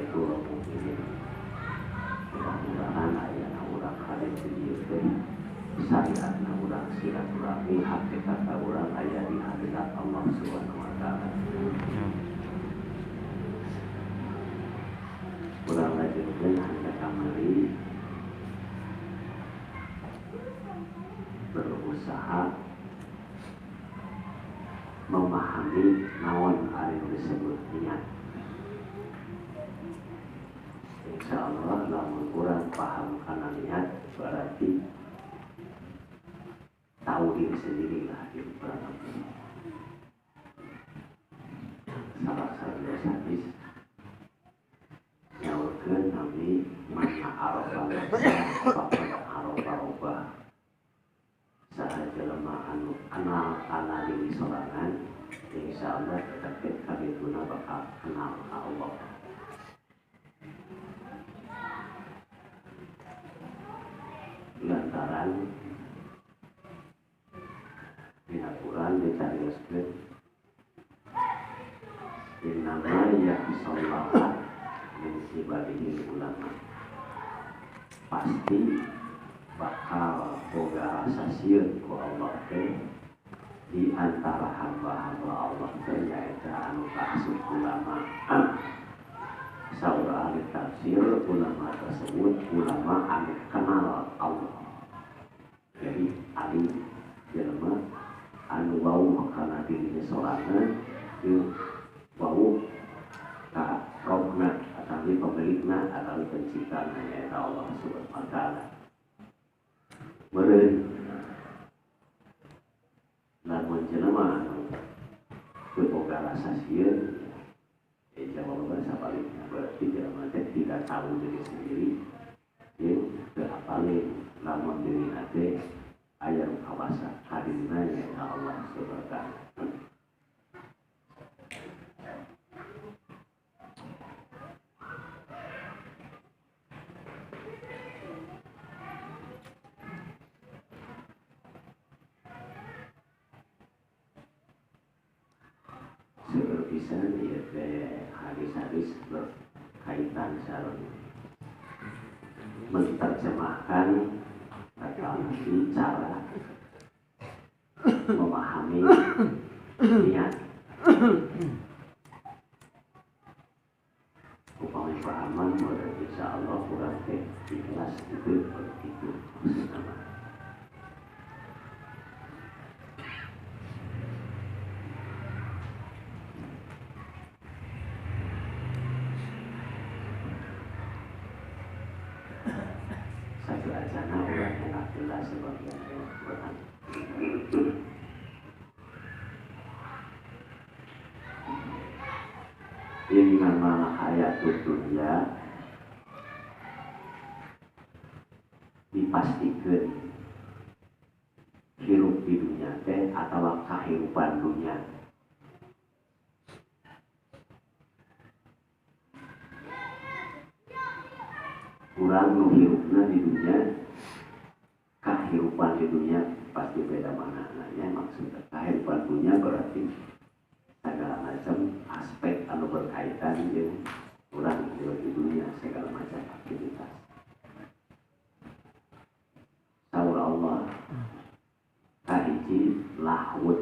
itu mungkin mudah-mudahan ayana urang hadir di dieu teh syariatna urang silaturahmi hakikatna urang aya di hadirat Allah Subhanahu wa taala. Urang lanjutkeun hanya kamari berusaha memahami naon ari disebut niat. Insyaallah lamun kurang paham kana niat berarti tahu diri sendiri lah di perang. Salah satu hadis nyaurkeun Nabi mana arafah pada arafah saha jelema anu kenal kana diri sorangan insyaallah tetep kabituna bakal kenal ka Allah. Lantaran dina Quran dicarioskeun innama yahsallaha min ibadihi ulama, pasti bakal boga rasa sieun ku Allah teh di antara hamba-hamba Allah teh nyaeta anu kaasup ulama. Saurah ahli tafsir ulama tersebut ulama anu kenal Allah. Jadi ahli jelema anu wau kana dirinya sorangan jeung wau ka Rabbna atawi pemilikna atawi penciptana nyaeta Allah Subhanahu wa taala. Meureun lamun jelema anu teu boga rasa sieun jawaban sabaliknya berarti jelema teh tidak tahu diri sendiri jeung teu apalin lamun dirina teh aya nu kawasa hadirna nyaeta Allah Subhanahu wa taala. Seberpisan ieu teh hadis-hadis berkaitan sareng menerjemahkan atau cara memahami niat. Upami pahaman mulai insyaallah kurang teh ikhlas itu begitu maksudna. Satu ajana urang yang jelas sebagian Quran. Ini nama ayat dunia dipastikan hirup di dunia teh atau kehidupan dunia. Kurang nu hirupna di dunia, kehidupan di dunia pasti beda maknanya. Maksudnya kehidupan dunia berarti segala macam aspek anu berkaitan dengan kurang hidup di dunia, segala macam aktivitas. Saur Allah kahiji lahwun.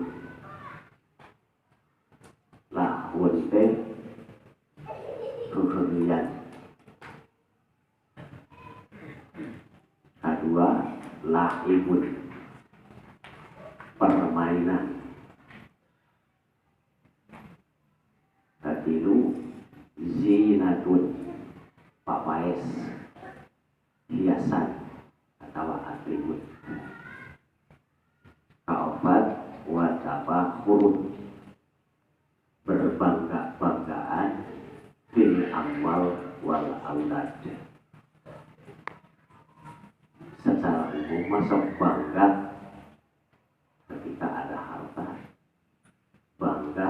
Lahwun teh keherian. Kedua lahibun, permainan. Ketilu zinatun, papaes, hiasan atau atribut. Kaopat watabakhurun, berbangga-banggaan fil amwal wal aulad. Secara umum masuk bangga ketika ada harta, bangga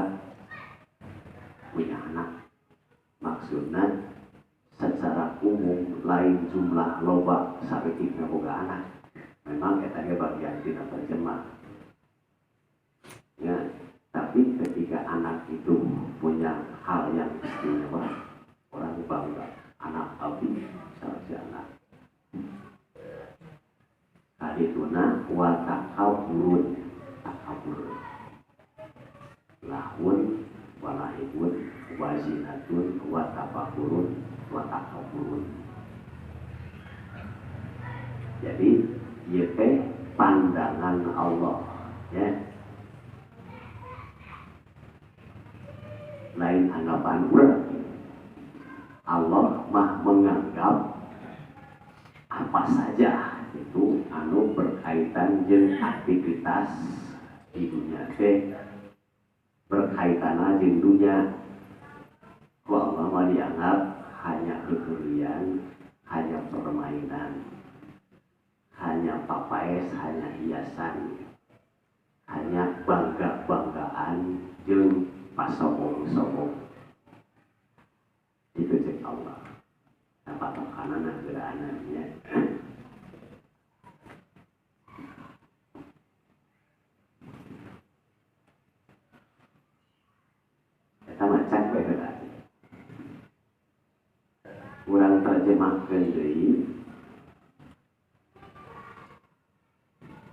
punya anak. Maksudnya secara umum lain jumlah loba saeutik boga anak. Memang eta ge bagian tina terjemah. Ya, tapi ketika anak itu punya hal yang istimewa, orang bangga dituna wa takabburun lahun walahibun wazinatun wa tafakurun wa takabburun. Jadi ieu teh pandangan Allah ya. Lain anggapan urang. Allah mah menganggap apa saja itu anu berkaitan jeung aktivitas di dunia teh berkaitan jeung dunia. Ku Allah mah dianggap hanya kekerian, hanya permainan, hanya papaes, hanya hiasan, hanya bangga-banggaan jeung pasobong-sobong. Itu cek Allah. Apa patokanana geraannya? Kita macam beda. Kurang terjemahkan deui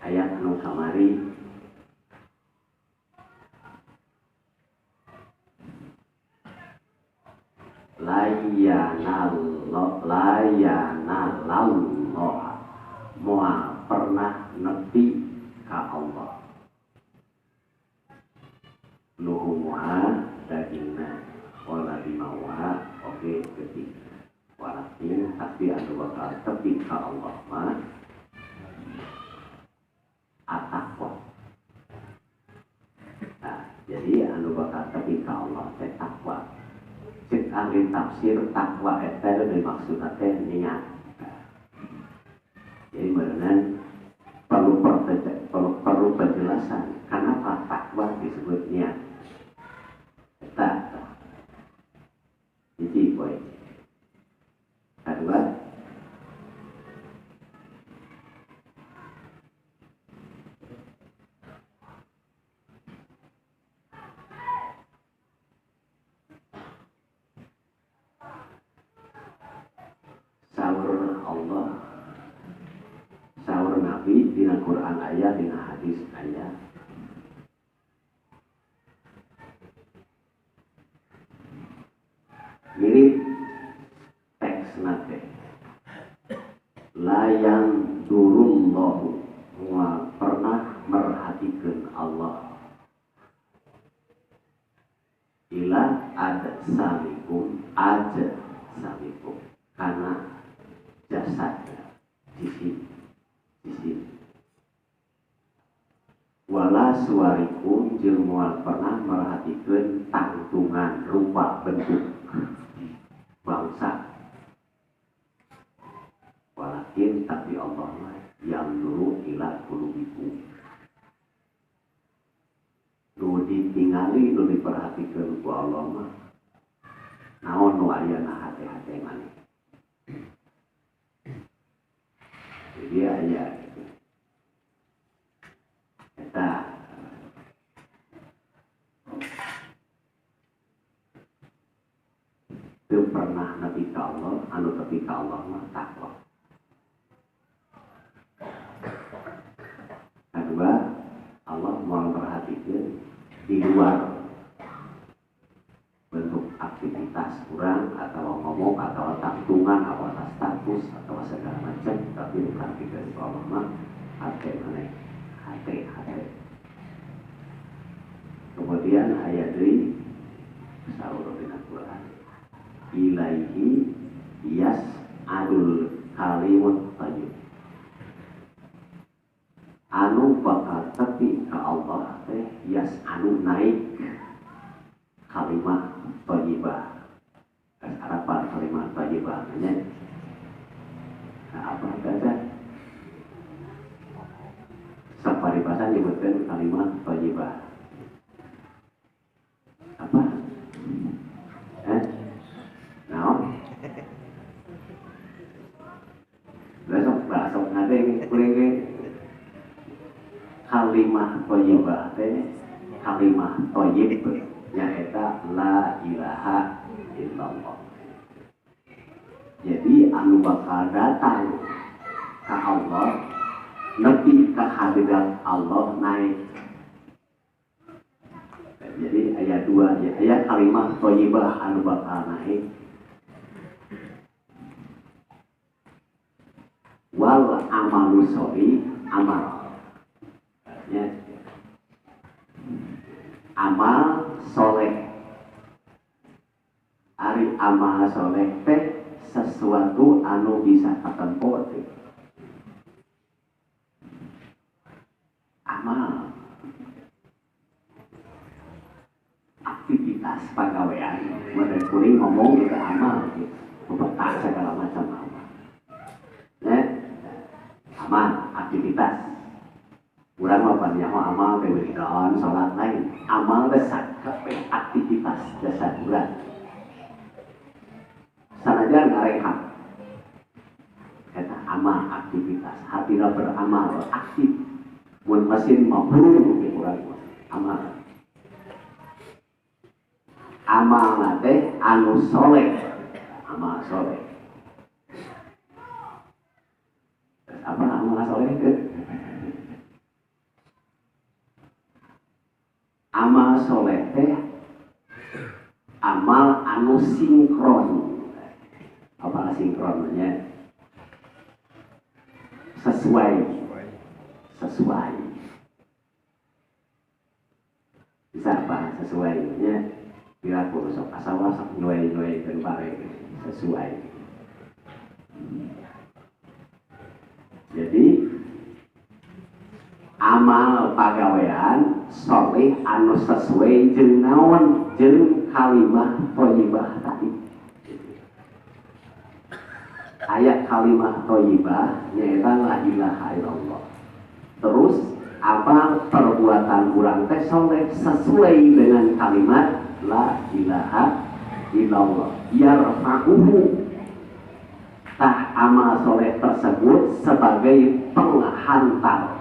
ayat anu kamari. Layanallah moal pernah nepi ka Allah nuhu moal dagingna wala bimawa oke ketik walakin tapi anu bakal tepi ka Allah mah atakwa. Nah, jadi anu bakal tepi ka Allah teh takwa. Cek ahli tafsir takwa eta dimaksudna teh niat. Jadi beneran perlu penjelasan kenapa takwa disebut niat. Eta jadi poin. Kedua, saur Nabi dina Quran aya dina hadis aya mirip teks nate layang durullahu wa pernah merhatikan Allah ila ada samikum karena jasadnya di sini wala suarikum jeung moal pernah merhatikan tangtungan rupa bentuk bangsa walakin tapi Allah yang dulu ila qulubikum nu ditingali nu diperhatikan ku Allah mah naon nu aya na hate-hate maneh. Jadi aya eta teu pernah nepi ka Allah, anu tepi ka Allah mah takwa. Kedua, Allah mau memperhatikan di luar bentuk aktivitas kurang atau ngomong atau tangtungan atau status atau segala macam, tapi diperhatikan di Allah mah hati mana hati. Kemudian ayat ini saur dina Quran ilaihi yas'adul kalimut thayyib anu bakal tepi ka Allah teh yas'adu naik kalimat thayyibah. Apa kalimat thayyibah nya? Nah, apa kata? Saparibasa nyebutkan kalimat thayyibah. Apa? Naon? Besok ngadeng kuring kalimah thayyibah teh kalimah thayyib nyaeta la ilaha illallah. Jadi anu bakal datang ka Allah nepi kehadiran Allah naik. Jadi ayat 2 ya, ayat kalimat thayyibah anu bakal naik. Wal amalu sholih amal. Ya. Amal soleh. Ari amal soleh teh sesuatu anu bisa katempo teh. Amal aktivitas pagawean, mereka kuring ngomong itu amal, mempetak segala macam amal. Ya, amal aktivitas. Kurang apa dia mau amal bewiridon, sholat lain. Amal besar, aktivitas dasar kurang. Sanajan ngarehat. Kata amal aktivitas, hatinya beramal aktif. Mun mesin mau burung di kurang amal. Amal nate anu soleh, amal soleh. Apa amal soleh itu? Amal soleh teh amal anu sinkron. Apa sinkronnya? Sesuai. Bisa apa sesuainya? Bila kurusok asawa sok nyuai dan pare sesuai. Jadi amal pagawean soleh anu sesuai jeung naon jeung kalimah thayyibah tadi. Ayat kalimah thayyibah nyaeta la ilaha illallah. Terus apa perbuatan urang teh soleh sesuai dengan kalimat la ilaha illallah. Yarfa'uhu. Tah amal soleh tersebut sebagai penghantar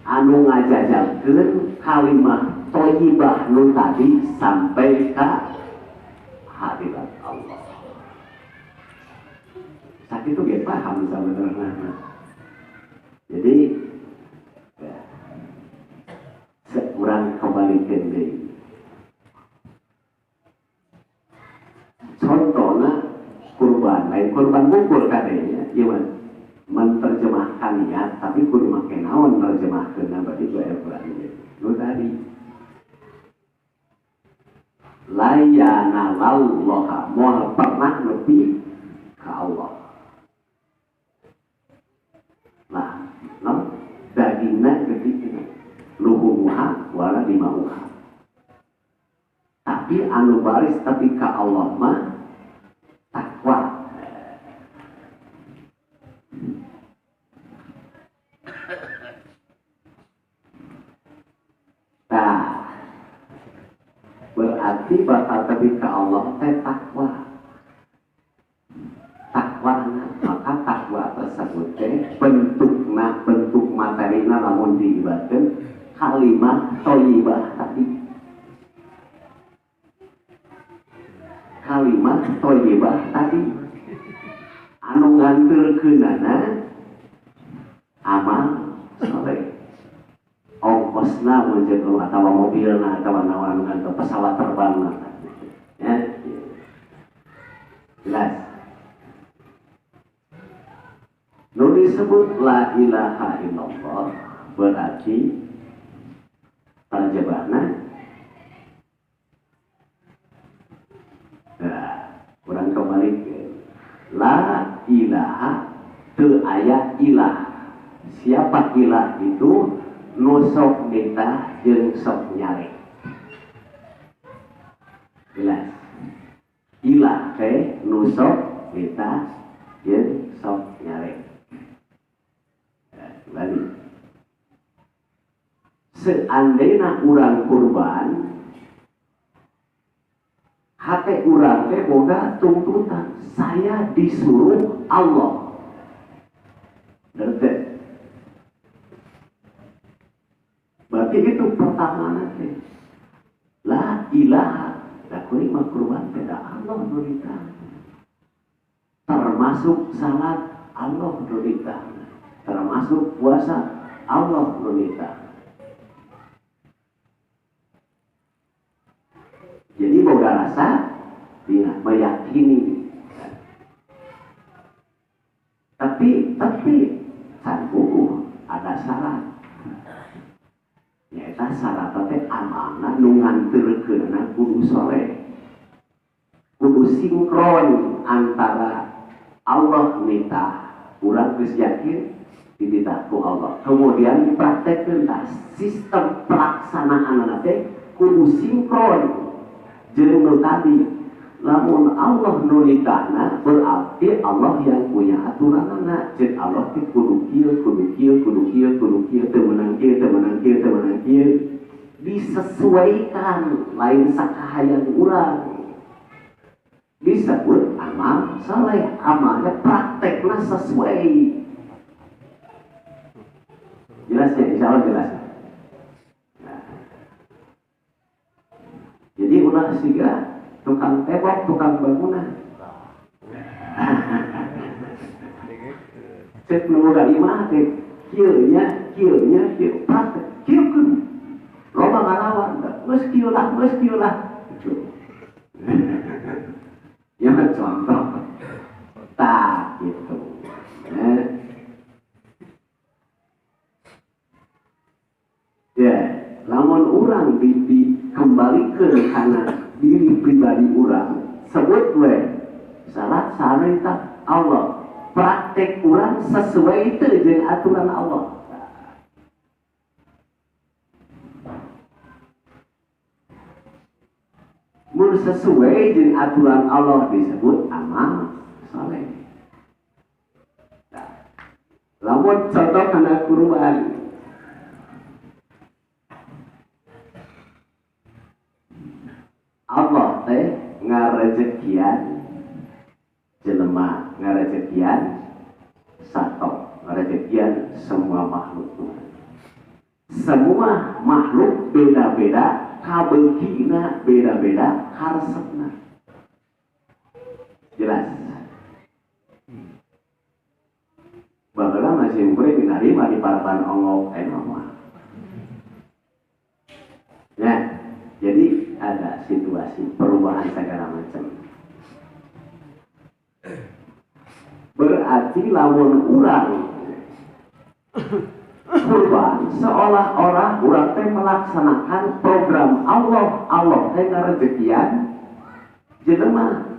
anu ngajajalkeun kalimah thayyibah nu tadi sampai ka hadirat Allah. Saat itu dia paham sebenarnya. Jadi sekurang kembalikan deui. Contohnya kurban, lain kurban bungkur kadenya, ieu menerjemahkan niat, tapi kudu make naon nerjemahkeunna berarti ku Al-Qur'an nu tadi. La yanalallaha moal pernah nepi ka Allah. Nah, dagingna gede luhumuha wala dimauha. Tapi anu baris tapi ka Allah mah takwa. Nah, berarti bakal tapi ka Allah teh takwa. Maka takwa tersebut bentuk materina namun diibaratkan kalimat thayyibah tadi. Kalimat thayyibah tadi anu nganterkeunana amal soleh. Ongkosna mun jeung atawa mobilna atawa naon anu pesawat terbangna. Ya. Jelas. Nu disebut la ilaha illallah berarti terjebakna. Nah, kurang kembali ke la ilaha teu aya ilah. Siapa ilah itu? Nu sok nitah jeung sok nyari. Jelas. Ilah teh nu sok nitah jeung sok nyari. Lagi. Seandainya urang kurban, hati urang teh boga tuntutan, saya disuruh Allah. Ngerti? Berarti itu pertama nanti. La ilaha, da kuring mah kurban beda Allah nurita. Termasuk salat Allah nurita. Termasuk puasa Allah menita. Jadi boga rasa dia meyakini. Tapi sanggup ada syarat. Nyata syarat teh amanah nu nganterkeunna kudu soleh. Kudu sinkron antara Allah minta urang geus yakin dititah ku Allah. Kemudian dipraktekkeun sistem pelaksanaan teh kudu sinkron jeung nu tadi. Lamun Allah nu nitahna berarti Allah yang punya aturanna. Jeung Allah teh kudu kieu kudu kieu kudu kieu kudu kieu teu meunang kieu teu meunang kieu teu meunang kieu disesuaikan lain sakahayang urang. Disebut amal saleh, amalnya prakteknya sesuai. Jelas ya, insya Allah jelas. Nah. Jadi ulah siga tukang tembok, tukang bangunan. Cek nunggu dari mana teh, kieunya, praktek, kieukeun. Loba ngalawan, geus kieu lah. Ya contoh tak gitu ya lamun urang dikembalikan karena diri pribadi urang sebut we salat sarita Allah praktek urang sesuai itu dengan aturan Allah. Mun sesuai dengan aturan Allah disebut amal saleh. Nah, lamun contoh kana kurban. Allah teh ngarejekian jelema, ngarejekian satok, ngarejekian semua makhluk Tuhan. Semua makhluk beda-beda, kabelkina beda-beda, harsepna. Jelas. Bageula masih murid dinarima di parapan ongok mah. Ya, jadi ada situasi perubahan segala macam. Berarti lamun urang kurban seolah-olah urang teh melaksanakan program Allah teh ngarejekian jelema.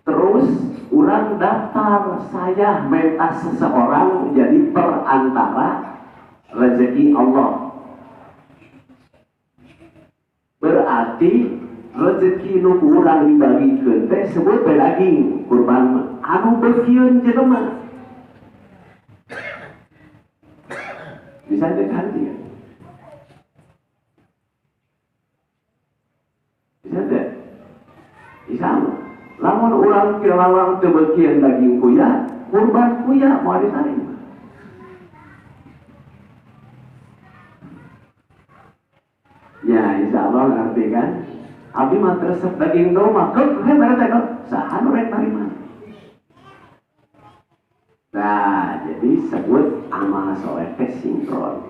Terus urang daftar saya minta seseorang jadi perantara rezeki Allah. Berarti rezeki nu urang dibagikeun teh sebut daging kurban anu begieun jelema. Bisa diganti ya? Bisa deh? Bisa. Lamun urang kilawang teu beukian daging kuya, kurban kuya mau diterima. Ya, insya Allah ngerti kan? Abi mah resep daging domba, kek berarti kok saha nu rek tarima. Nah, jadi sebut amal soleh sinkron.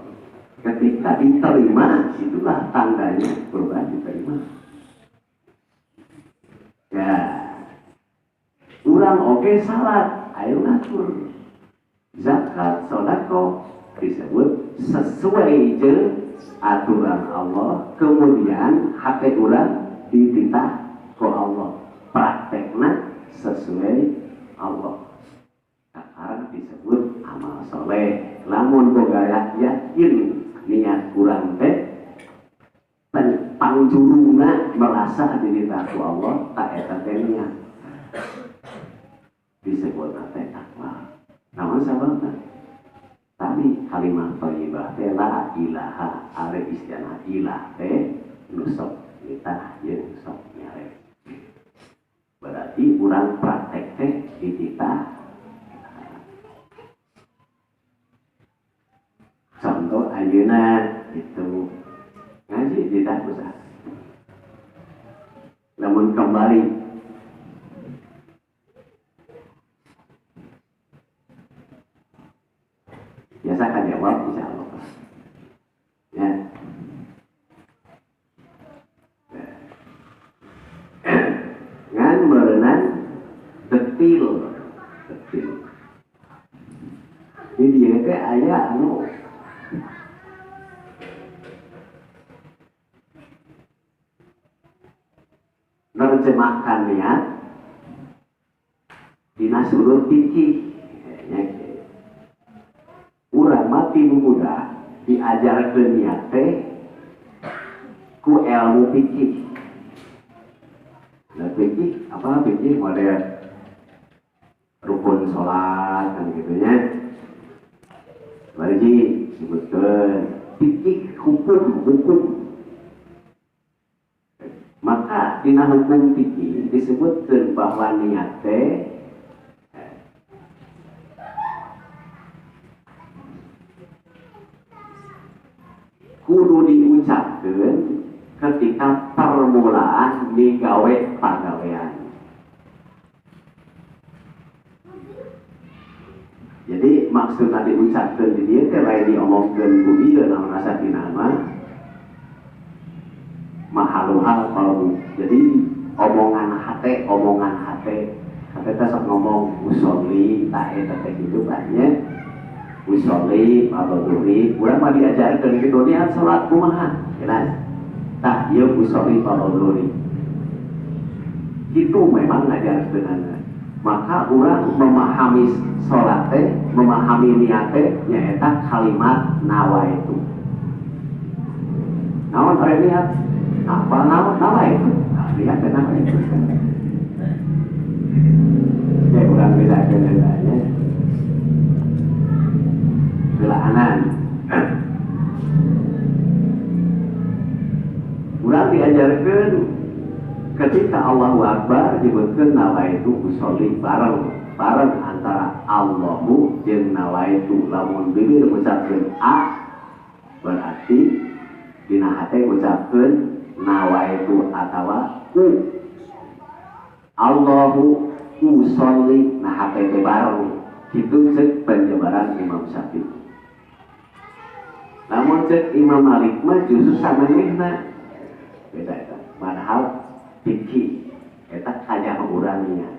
Ketika diterima, itulah tandanya kurban diterima. Ya, urang oke salat, ayo ngatur. Zakat, sodako disebut sesuai jeung aturan Allah. Kemudian hati urang dititah ku Allah. Praktekna sesuai Allah. Sekarang disebut amal soleh. Lamun boga yakin niat kurang teh pangjuruna merasa diri ku Allah tak eta teh niat disebut teh takwa. Namun sababna tadi kalimat thayyibah teh la ilaha are istilah ilah teh nusok kita jeung sok nyare. Berarti urang praktek teh dititah. Contoh ayeuna itu ngaji ditah usah. Namun kembali menerjemahkan niat dina surut fikih. Urang mati muda diajarkeun niat teh ku ilmu fikih. Nah, fikih apa fikih model rukun sholat kan gitunya. Lagi sebutkan fikih hukum. Maka dina hukum fikih disebutkan bahwa niat teh kudu diucapkan ketika permulaan digawe pagawean. Jadi maksudnya diucapkan di dia teh lain diomongkeun ku ieu naon asatina mah mahaluhal qalbu. Jadi omongan hate teh sok ngomong usolli ta eta teh kitu banyak usolli pabaduri urang mah diajarkeun kitu niat salat kumaha jelas tah ieu usolli pabaduri itu memang ngajarkeun. Maka orang memahami sholat teh, memahami niat teh nyaeta kalimat nawaitu. Naon aya niat? Apa nawaitu? Niat teh nawaitu. Ya urang bedakeun bedanya. Belaanan. Urang diajarkeun ketika Allahu Akbar disebutkan nawaitu usolli bareng antara Allahu jeung nawaitu. Lamun bibir ucapkeun a berarti dina hate ucapkeun nawaitu atawa u. Allahu usolli nah hate teh bareng. Kitu ceuk penyebaran Imam Syafi'i. Namun ceuk Imam Malik mah justru samanehna beda eta. Padahal fikih eta kaya urangnya.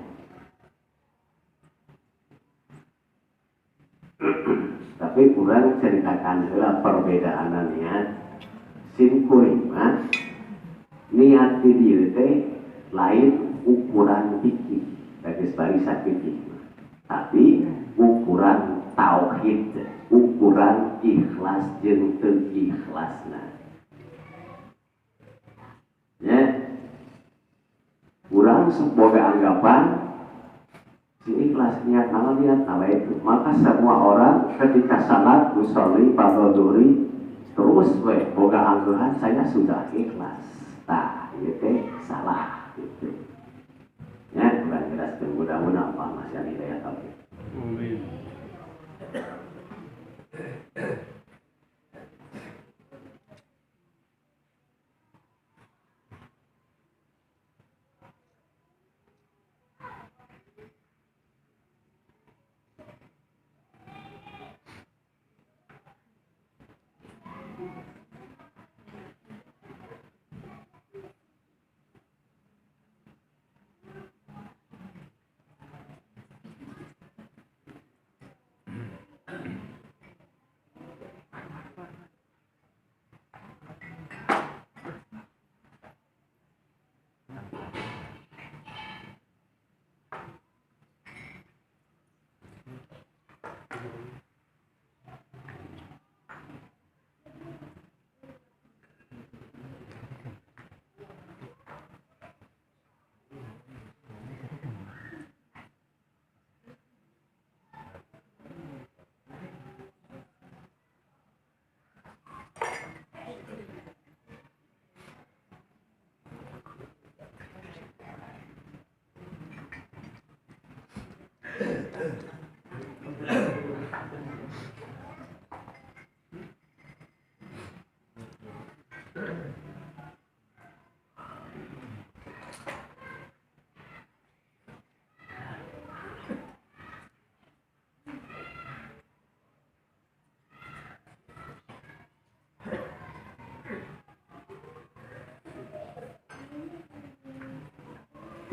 Tapi urang ceritakan heula perbedaan niat simkuring mah niat di dieu teh lain ukuran fikih geus barisan fikih, tapi ukuran tauhid, ukuran ikhlas jeung teu ikhlasna. Ya, urang boga anggapan si ikhlas niat nawaitu. Maka semua orang ketika salat usolli pabaduri terus boga anggapan saya sudah ikhlas. Tah, ieu teh salah gitu. Ya, kurang jelas dan mudah-mudahan Allah masih ada hidayah taufik. Amin.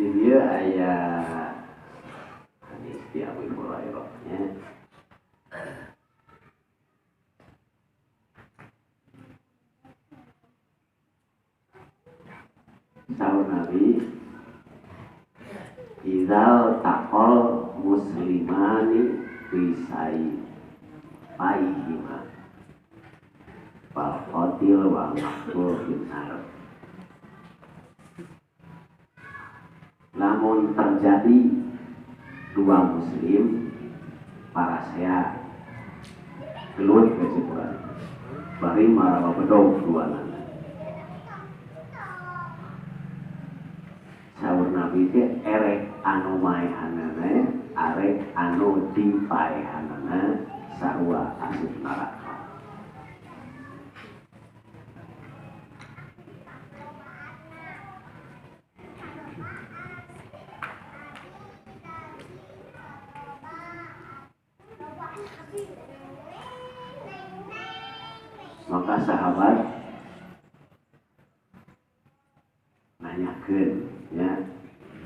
Dia ayat hadis di Abu Hurairah ya. Sahur Nabi Idzal taqol muslimani bisai paihima fal qatil wa maqtul finnar. Namun terjadi dua muslim para saya gelut ke cipuran bari marawa bedog dua nana sahur nabi teh erek anu maehanana arek anu dipaehanana sarua asup neraka. Maka sahabat nanyakeun ya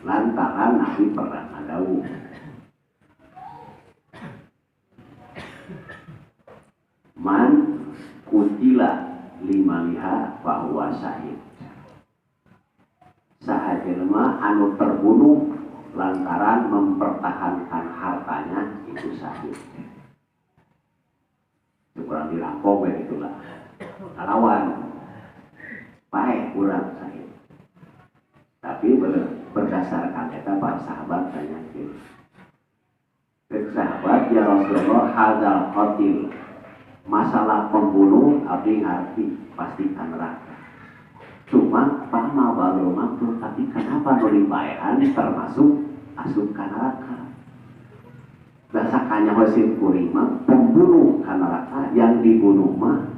lantaran Nabi pernah ngadawuh man kutila limaliha bahwa syahid. Saha jelema anu terbunuh lantaran mempertahankan hartanya itu syahid. Kurang dirampok begitulah. Lawan baik kurang syahid. Tapi berdasarkan eta para sahabat tanyakeun. Sahabat ya Rasulullah hadzal qatil. Masalah pembunuh abdi ngarti pasti kan neraka. Cuma pama baru maktu tapi kenapa nolipaean termasuk asup ka neraka. Dasakanya wasit kurima pembunuh ka neraka yang dibunuh mah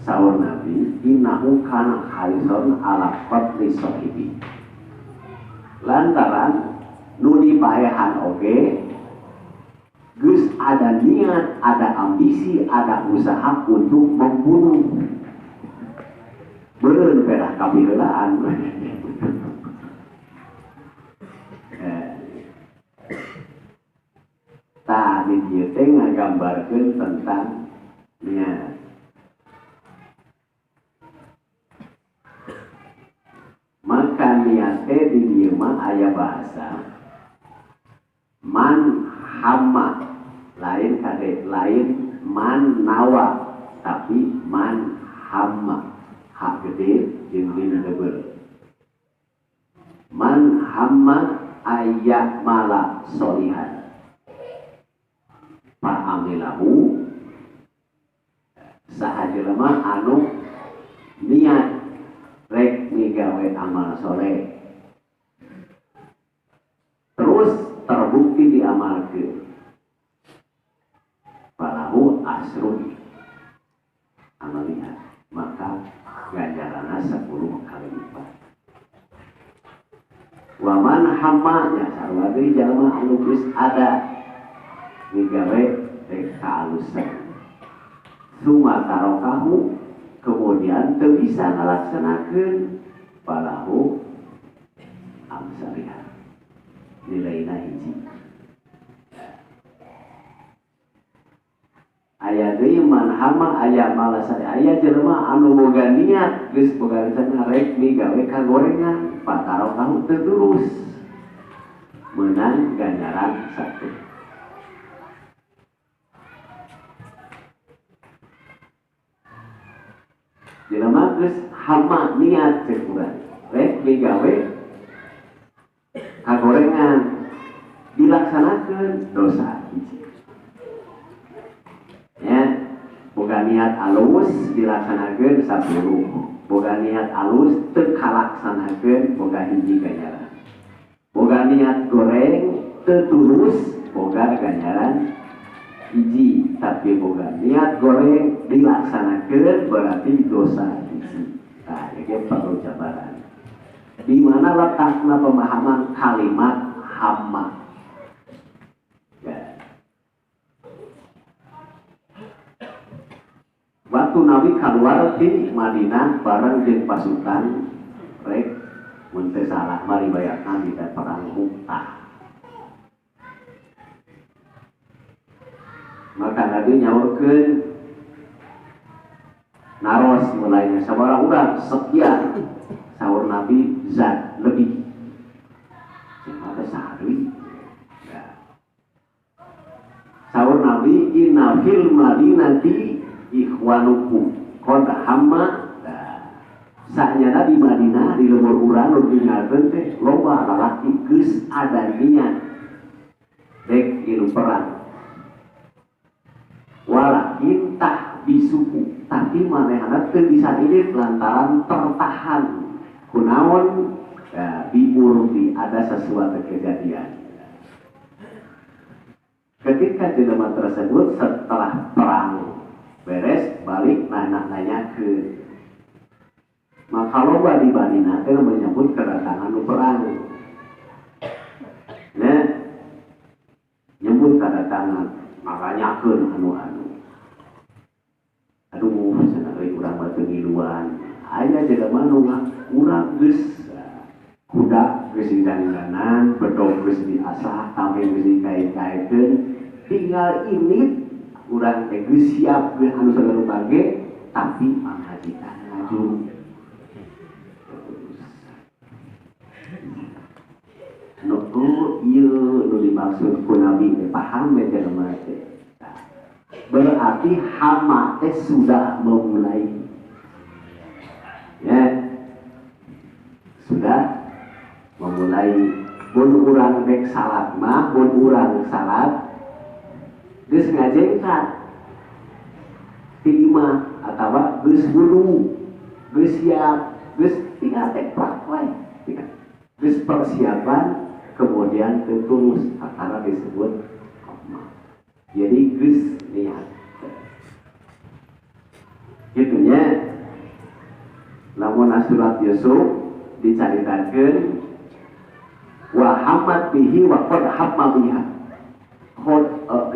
sahur Nabi innahu kana harisun ala qatli sahibi. Lantaran nu dipaehan oge geus ada niat, ada ambisi, ada usaha untuk membunuh. Beureun perah kabiheulaan. Tadi dieu teh ngagambarkeun tentang niat. Maka niat teh di dieu mah aya bahasa man hamma lain kade lain man nawa tapi man hamma hak gede jeung dina deubeul. Man hamma ayya mala solihan pa amilahu saha jelema anu niat rek migawe amal soleh terus terbukti diamalkeun falahu asrun amaliha maka ganjaranna 10 kali lipat. Wa man hammanya sarua deui jalma anu geus ada migawe rek kaalusan suma tarokahu kemudian teu bisa ngalaksanakeun falahu amsaliha nilaina hiji. Aya deui man hama aya malasari aya jelema anu boga niat geus boga rencana rek migawe kagorengan patarokahu teu durus meunang ganjaran 1. Jelema geus hama niat cek urang rek digawe kagorengan dilaksanakeun dosa hiji. Ya, boga niat alus dilaksanakeun 10. Boga niat alus teu kalaksanakeun boga hiji ganjaran. Boga niat goreng teu tulus boga ganjaran hiji, tapi boga niat goreng dilaksanakeun berarti dosa hiji. Nah, ini perlu jabaran. Di mana letakna pemahaman kalimat hamma? Ya. Waktu Nabi keluar di Madinah bareng jeung pasukan rek mun teu salah mari bayarna di perang Mu'tah. Maka Nabi nyaurkeun naros mulainya sabaraha urang sekian sahur Nabi zat inna fil madinati ikhwanukum qad hamma. Saanyana di Madinah di leuweur urang nu dingalkeun teh loba lalaki geus ada niat dek ieu perang. Walakin tak bisuku, tapi manehna teu bisa irit lantaran tertahan kunaon diurdi ada sesuatu kejadian. Ketika jelema tersebut setelah perang beres balik nanya ke maka loba di Madinah teh menyambut kedatangan perang. Nah, nyambut kedatangan maranyakeun anu-anu. Aduh, cenah euy urang mah teu ngiluan. Aya jelema nu urang geus kuda geus didangdanan, bedog geus diasah, tameng geus dikait-kaitkeun, tinggal init urang teh geus siap geus anu sagala bage, tapi manghajikan ngaju. Ieu nu dimaksud ku Nabi paham ya jelema teh. Berarti hama teh sudah memulai. Ya. Sudah memulai. Mun urang rek salat mah, mun urang salat geus ngajengkan. Ti imah atawa geus wudu, geus siap, geus tinggal teh prak wae. Geus persiapan kemudian tertulus karena disebut hama. Jadi geus niat. Gitunya lamun surat Yusuf dicaritakeun wa hammat bihi wa qad hamma biha.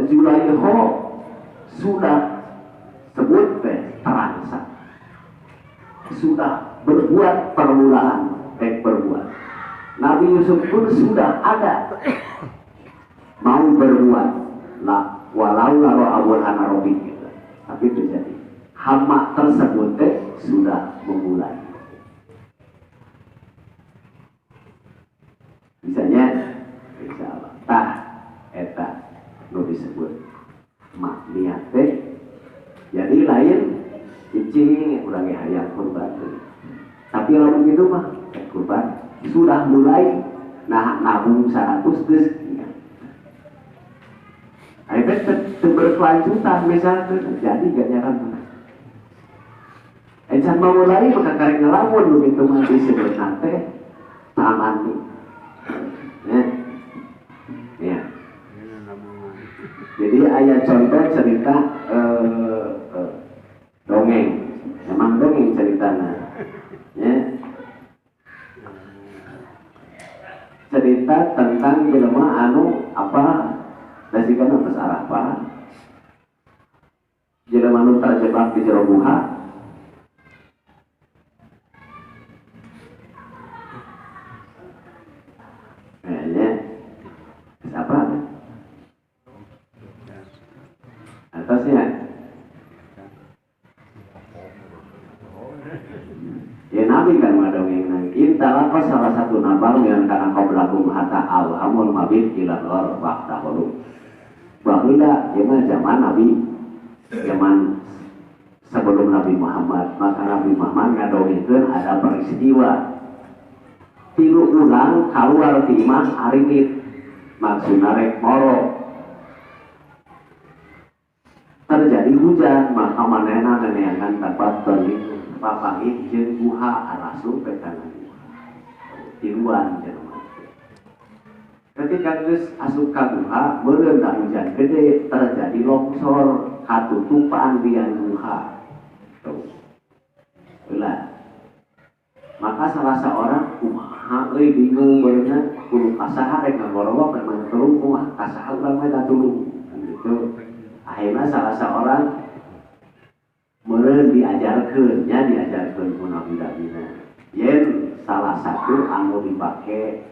Zulaiha sudah sebut teh terangsa. Sudah berbuat permulaan berbuat. Nabi Yusuf pun sudah ada mau berbuat lah walau laro awal robi gitu. Tapi terjadi hama tersebut sudah memulai. Misalnya insyaallah tah eta nu disebut mak niat teh jadi lain cicing urang hayang kurban. Tapi lamun gitu mah kurban sudah mulai nabung 100 geus ayeuna berkelanjutan misalnya jadi gak nyaran can memulai maka karek ngelamun nu kitu mah disebut teh taman ya. Jadi aya contoh cerita dongeng memang dongeng ceritana ya. Cerita tentang jelema anu apa dasikeun geus Arafah. Jelema anu terjebak di jero guha. Kayaknya apa? Atasnya. Ya Nabi kan madongeng nang intalaqa salah satu nabar yang kana qablakum hatta alhamul mabit ila ghar waqtahulu. Bahula zaman Nabi zaman sebelum Nabi Muhammad, maka Nabi Muhammad ngadongengkeun ada peristiwa tilu ulang kaluar ti imah aringit maksudna rek moro terjadi hujan maka manehna neneangan tempat berlindung papangit jeung guha arasu petana tiluan jelema. Ketika geus asup ka guha meureun da hujan gede terjadi longsor katutupan dian guha. Ulah. Maka salah seorang kumaha euy bingung beunang kudu kasaha rek ngagorowa memang tulung kumaha kasaha urang mah da tulung gitu. Akhirnya salah seorang meureun diajarkeun ku nabi-nabina. Yen salah satu anu dipake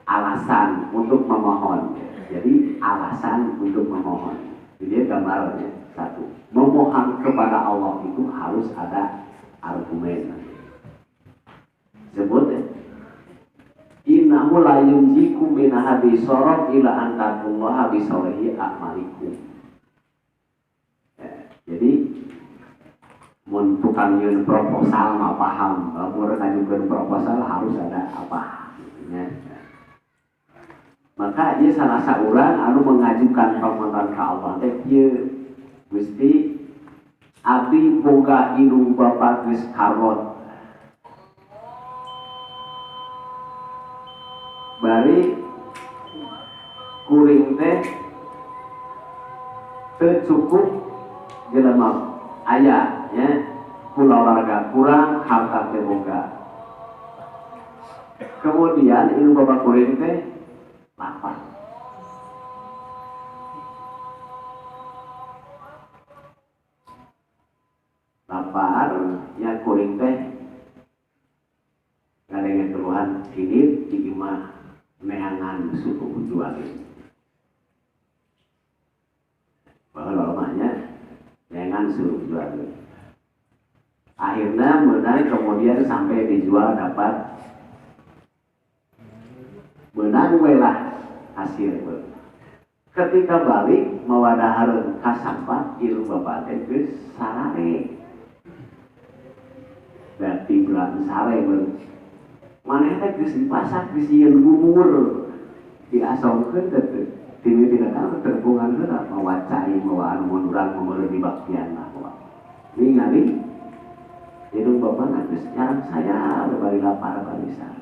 alasan untuk memohon. Jadi alasan untuk memohon. Jadi gambarnya satu. Memohon kepada Allah itu harus ada argumen. Sebut innahu la yunjikum min hadis sorok ila antakullaha bisawhi a'malikum. mun tukang nyeun proposal mah paham, lamun ngajukeun proposal harus ada apa ya. Maka ieu salah saurang anu mengajukan permohonan ka Allah teh ieu Gusti abdi boga irung bapa geus karot bari kuring teh teu cukup jelema aya ya kulawarga kurang harta teh boga. Kemudian irung bapa kuring teh lapar. Lapar ya kuring teh ngadengen keluhan hinit di imah neangan suku jualin. Bahwa lamanya neangan suku jualin. Akhirnya menang kemudian sampai dijual dapat menang welah hasil. Ketika balik mawadahareun ka sampah irung bapa teh geus sarare. Berarti bulan sare ber maneh teh geus dipasak geus sieun bubur diasongkeun teh tinu-tinu kana terpungan heula mawa cai mawa anu mun urang meuleuh di baktian mah ningali irung bapa geus nyarang saya bari lapar bari sare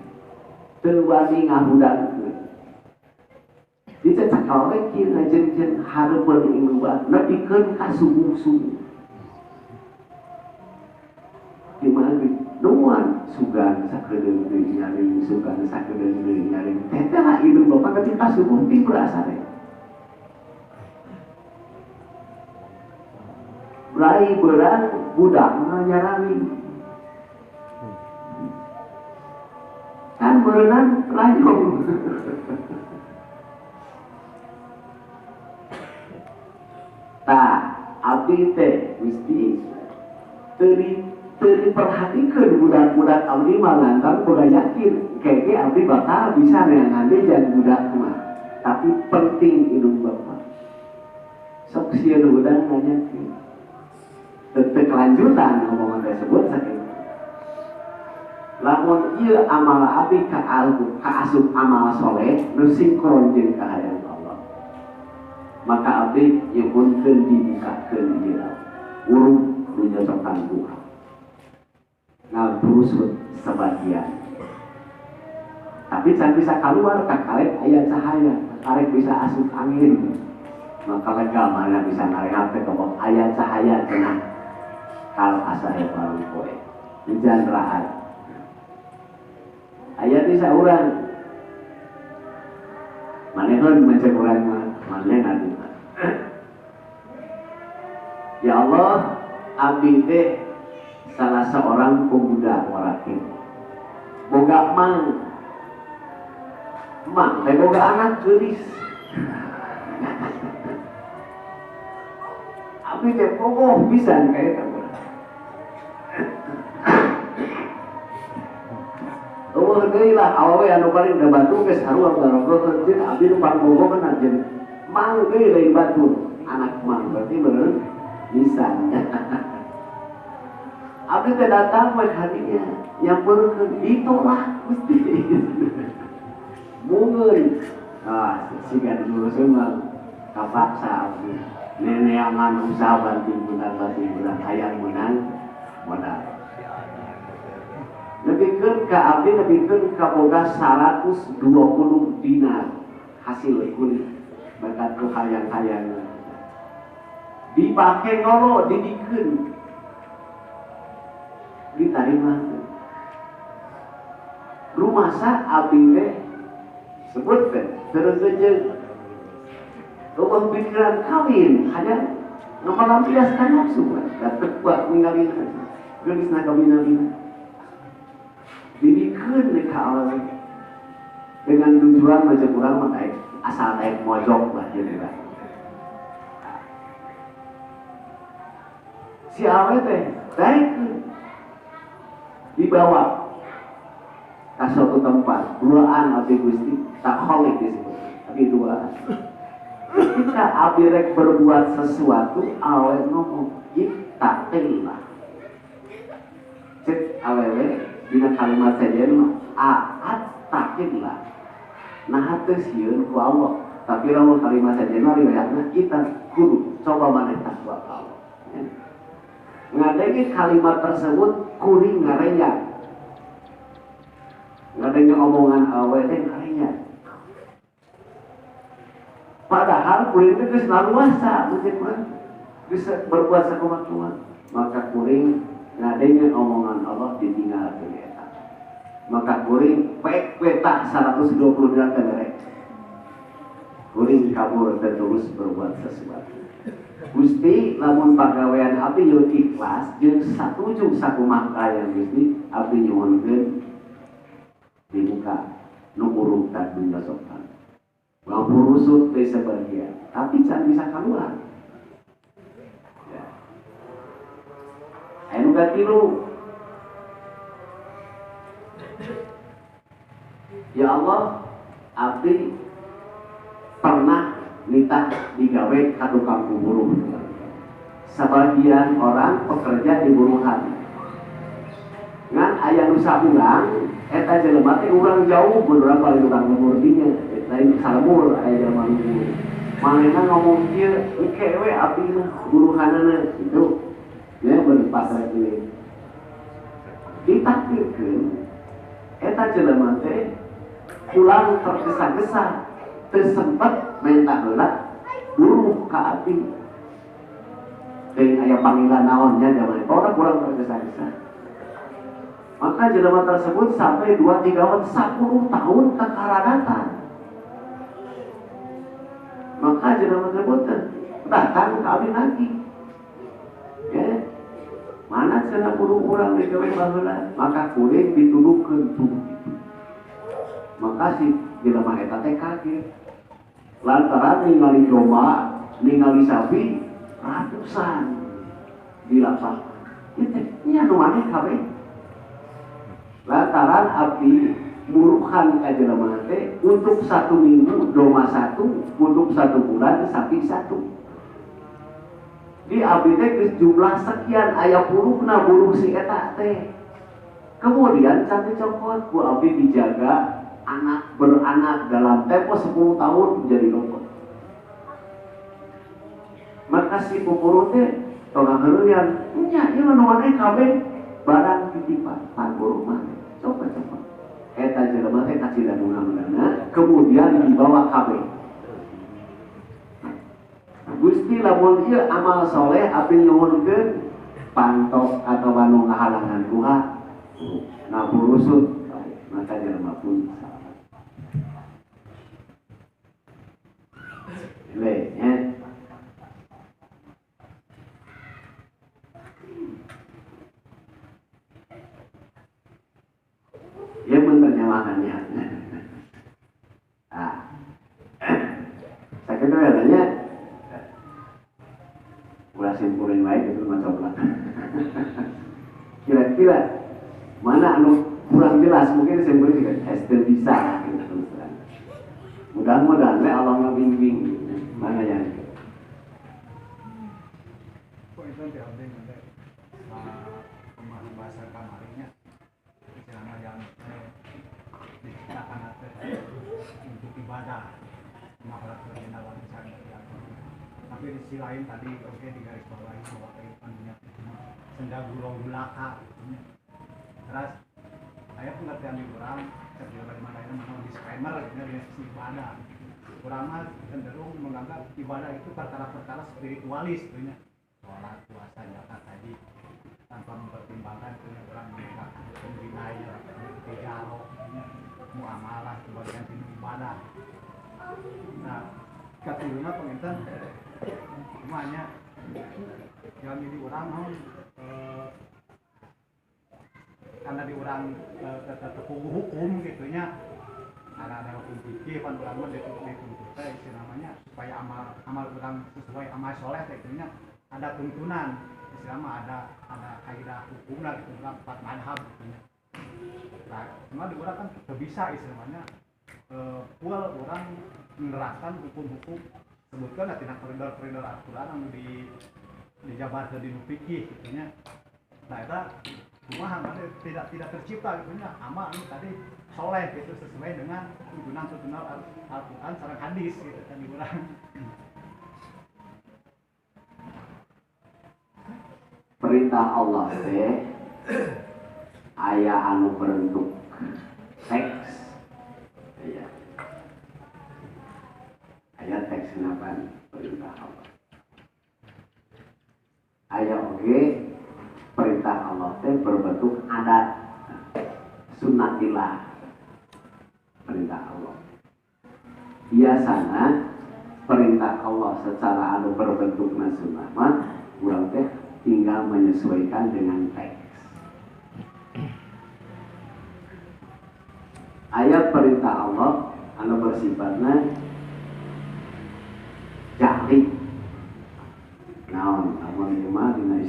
teu wani ngahudangkeun dicecakal we kieu ngajenjeun hareupeun irung bapa nepikeun ka subuh-subuh dimana nuan sugan sakedeung deui nyaring sugan sakedeung deui nyaring teh lah irung bapa ketika subuh ti berasare rai beurang budak nyarami kan berenang rayong tah abdi teh mesti diperhatikan budak-budak abdi mah lantaran boga yakin kayaknya abdi bakal bisa neangan deui jan budak mah tapi penting irung bapa sok sieun udang nanyakeun teu kelanjutan ngomongan tersebut saking lamun ieu amal abdi ka asup amal soleh nu sinkron jeung kahayang Allah maka abdi nyuhunkeun dibukakeun ieu urung nu nyocokan buka ngabrusut sebagian tapi can bisa keluar kakarek aya cahaya kakarek bisa asup angin maka lega mana bisa ngarehat teh kebok aya cahaya cenah kal asaya barang poe hujan rahat aya teh saurang manehun mencek urang mah maneh ngadu ya Allah abdi teh salah seorang pemuda warakin boga mang teh boga anak geulis abdi teh bogoh pisan ka eta eueuh deui lah awewe anu paling da batu geus sarua ngarogokeun jeung abdi nu pangbogokeun jeung mang deui lain batu anak mang berarti bener pisan abdi teh datang mah hadinya nyampeurkeun ditolak Gusti mungeun siga diuruseun mah kapaksa abdi neneangan usaha banting bulan hayang menang modal lebihkeun ka abdi lebihkeun ka boga 120 dinar hasil kulit berkat hayang-hayang dipake ngolo didikeun diterima rumah sa abdi teh sebut teh terus jeung rumah pikiran kawin hanya ngamelampiaskan nafsu da teu kuat ningali geulisna kawin-kawin didikeun deui ka Allah dengan tujuan macam urang mah asal naik mojok lah gitu kan si awe teh daekeun dibawa ke suatu tempat duaan abdi Gusti takholik disebut tapi duaan ketika abdi rek berbuat sesuatu awe ngomong ittaqillah cek awewe dina kalimat sejen aat takin lah nah teu sieun ku Allah tapi lamun kalimat sejen riwayatna kita kudu coba maneh takwa ka Allah ngadenge kalimat tersebut kuring ngarenyang ngadenge omongan awewe teh ngarenyang padahal kuring teh geus laluasa mungkin mah bisa berbuat sakumat-kumat maka kuring ngadenge omongan Allah ditinggal ke eta maka kuring pek peta 120 bulan kadere kuring kabur terus berbuat sesuatu Gusti lamun pagawean abdi yeun ikhlas jeung satuju sakumaha yang Gusti abdi nyuwunkeun di muka nu urung tak benda sopan ngapur rusut teh sebagian tapi can bisa keluar anu katilu ya Allah abdi pernah nitah digawe ka tukang buruh sebagian orang pekerja di buruhan ngan aya nu sabulang eta jelema teh urang jauh urang paling tukang lembur dinya lain salembur aya jelema lembur manehna ngomong kieu engke we abdi mah buruhanana itu ya berpasrah ini ditakdirkan eta jelema teh pulang tergesa-gesa tersempet minta heula buruh ka abdi teh aya panggilan naonnya zaman orang pulang tergesa-gesa maka jelema tersebut sampai 2-3 tahun 10 tahun kekaradatan maka jelema tersebut datang ke abdi lagi ya mana cenah burung urang digawe baheula maka kuring dituduhkeun tuduh itu maka si jelema eta teh kaget lantaran ningali domba ningali sapi ratusan di lapangan itu nya nu maneh kabeh lantaran abdi muruhan ka jelema teh untuk 1 minggu domba 1 untuk 1 bulan sapi 1 di abdi teh jumlah sekian aya puluhna buruh si eta teh kemudian cantik cokot ku abdi dijaga anak beranak dalam tempo 10 tahun menjadi dokter maka si pupuru teh tongah heureuyan nya ieu nu maneh kabeh barang titipan pan buruh maneh coba eta jelema teh kasih danuna kemudian dibawa kabeh Gusti lamun ieu amal soleh abdi nyuwunkeun pantok atau anu ngahalangan Tuhan ngapurusut maka jelema pun le nya ya bener nyawakannya saya kira adanya ulah simpulin baik itu macam apa kira-kira mana anu kurang jelas mungkin simpulin juga SD bisa gitu mudah-mudahan Allah ngebimbing mana yang kok itu diambil nanti pemahaman bahasa kamarinya istilahnya yang diciptakan untuk ibadah masalah kebenaran misalnya tapi di sisi lain tadi oke di garis bawahi bahwa kehidupan dunia itu senda gulung gulaka terus saya pengertian di kurang kerja bagaimana ini menurut disclaimer dari sisi ibadah kurang cenderung menganggap ibadah itu perkara-perkara spiritualis tentunya sholat puasa zakat tadi tanpa mempertimbangkan punya orang menegakkan pembinanya tijaro muamalah sebagian ibadah nah ketidunya penginten semuanya yang jadi orang karena di orang tepung hukum gitunya ada hukum fikih pan orang mah dituntut itu namanya supaya amal orang sesuai amal soleh gitunya ada tuntunan istilahnya ada kaidah hukum lah gitu kan 4 madhab gitunya nah cuma di orang kan tidak bisa istilahnya full orang menerapkan hukum-hukum sebutkan tidak koridor-koridor aturan yang dijabarkan di fikih gitunya nah itu Kumaha tidak tercipta gitu nya amal ini tadi soleh gitu sesuai dengan tuntunan Al-Quran sareng hadis gitu tadi urang. Perintah Allah teh aya anu berbentuk teks ya. Aya teks kenapa perintah Allah. Aya oge perintah Allah teh berbentuk adat sunnatillah perintah Allah. Biasanya perintah Allah secara anu berbentuk sunnah mah urang teh tinggal menyesuaikan dengan teks. Ayat perintah Allah anu bersifatna jahri. Naon amun mah dina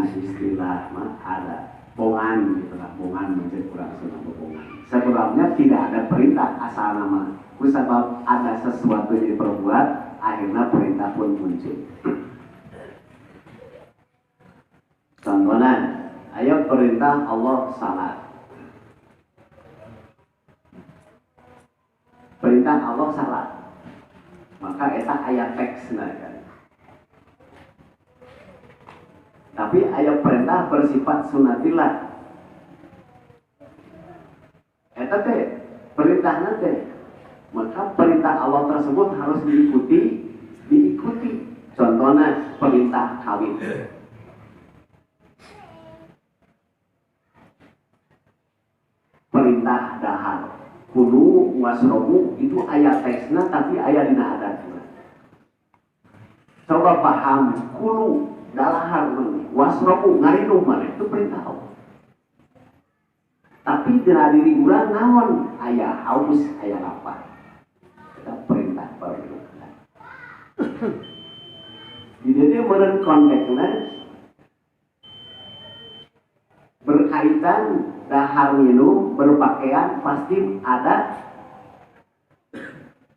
istilah mah ada bongan gitu lah, bongan mencet kurang sunah bongan. Sebabnya tidak ada perintah asal nama. Kusabab ada sesuatu yang diperbuat, akhirnya perintah pun muncul. Contohnya, ayat perintah Allah salat. Perintah Allah salat. Maka eta ayat teksna kan. Tapi ayat perintah bersifat sunatillah. Eta teh perintahna teh. Maka perintah Allah tersebut harus diikuti. Contohnya perintah kawin. Perintah dahar. Kulu wasrobu itu ayat teksna tapi ayat dina adatna. Coba paham kulu dalahar mana, wasrobu ngarinum mana itu perintah Allah. Tapi dina diri urang naon aya haus aya lapar. Itu perintah perintah. Di dieu meureun konteksna berkaitan dahar minum berpakaian pasti ada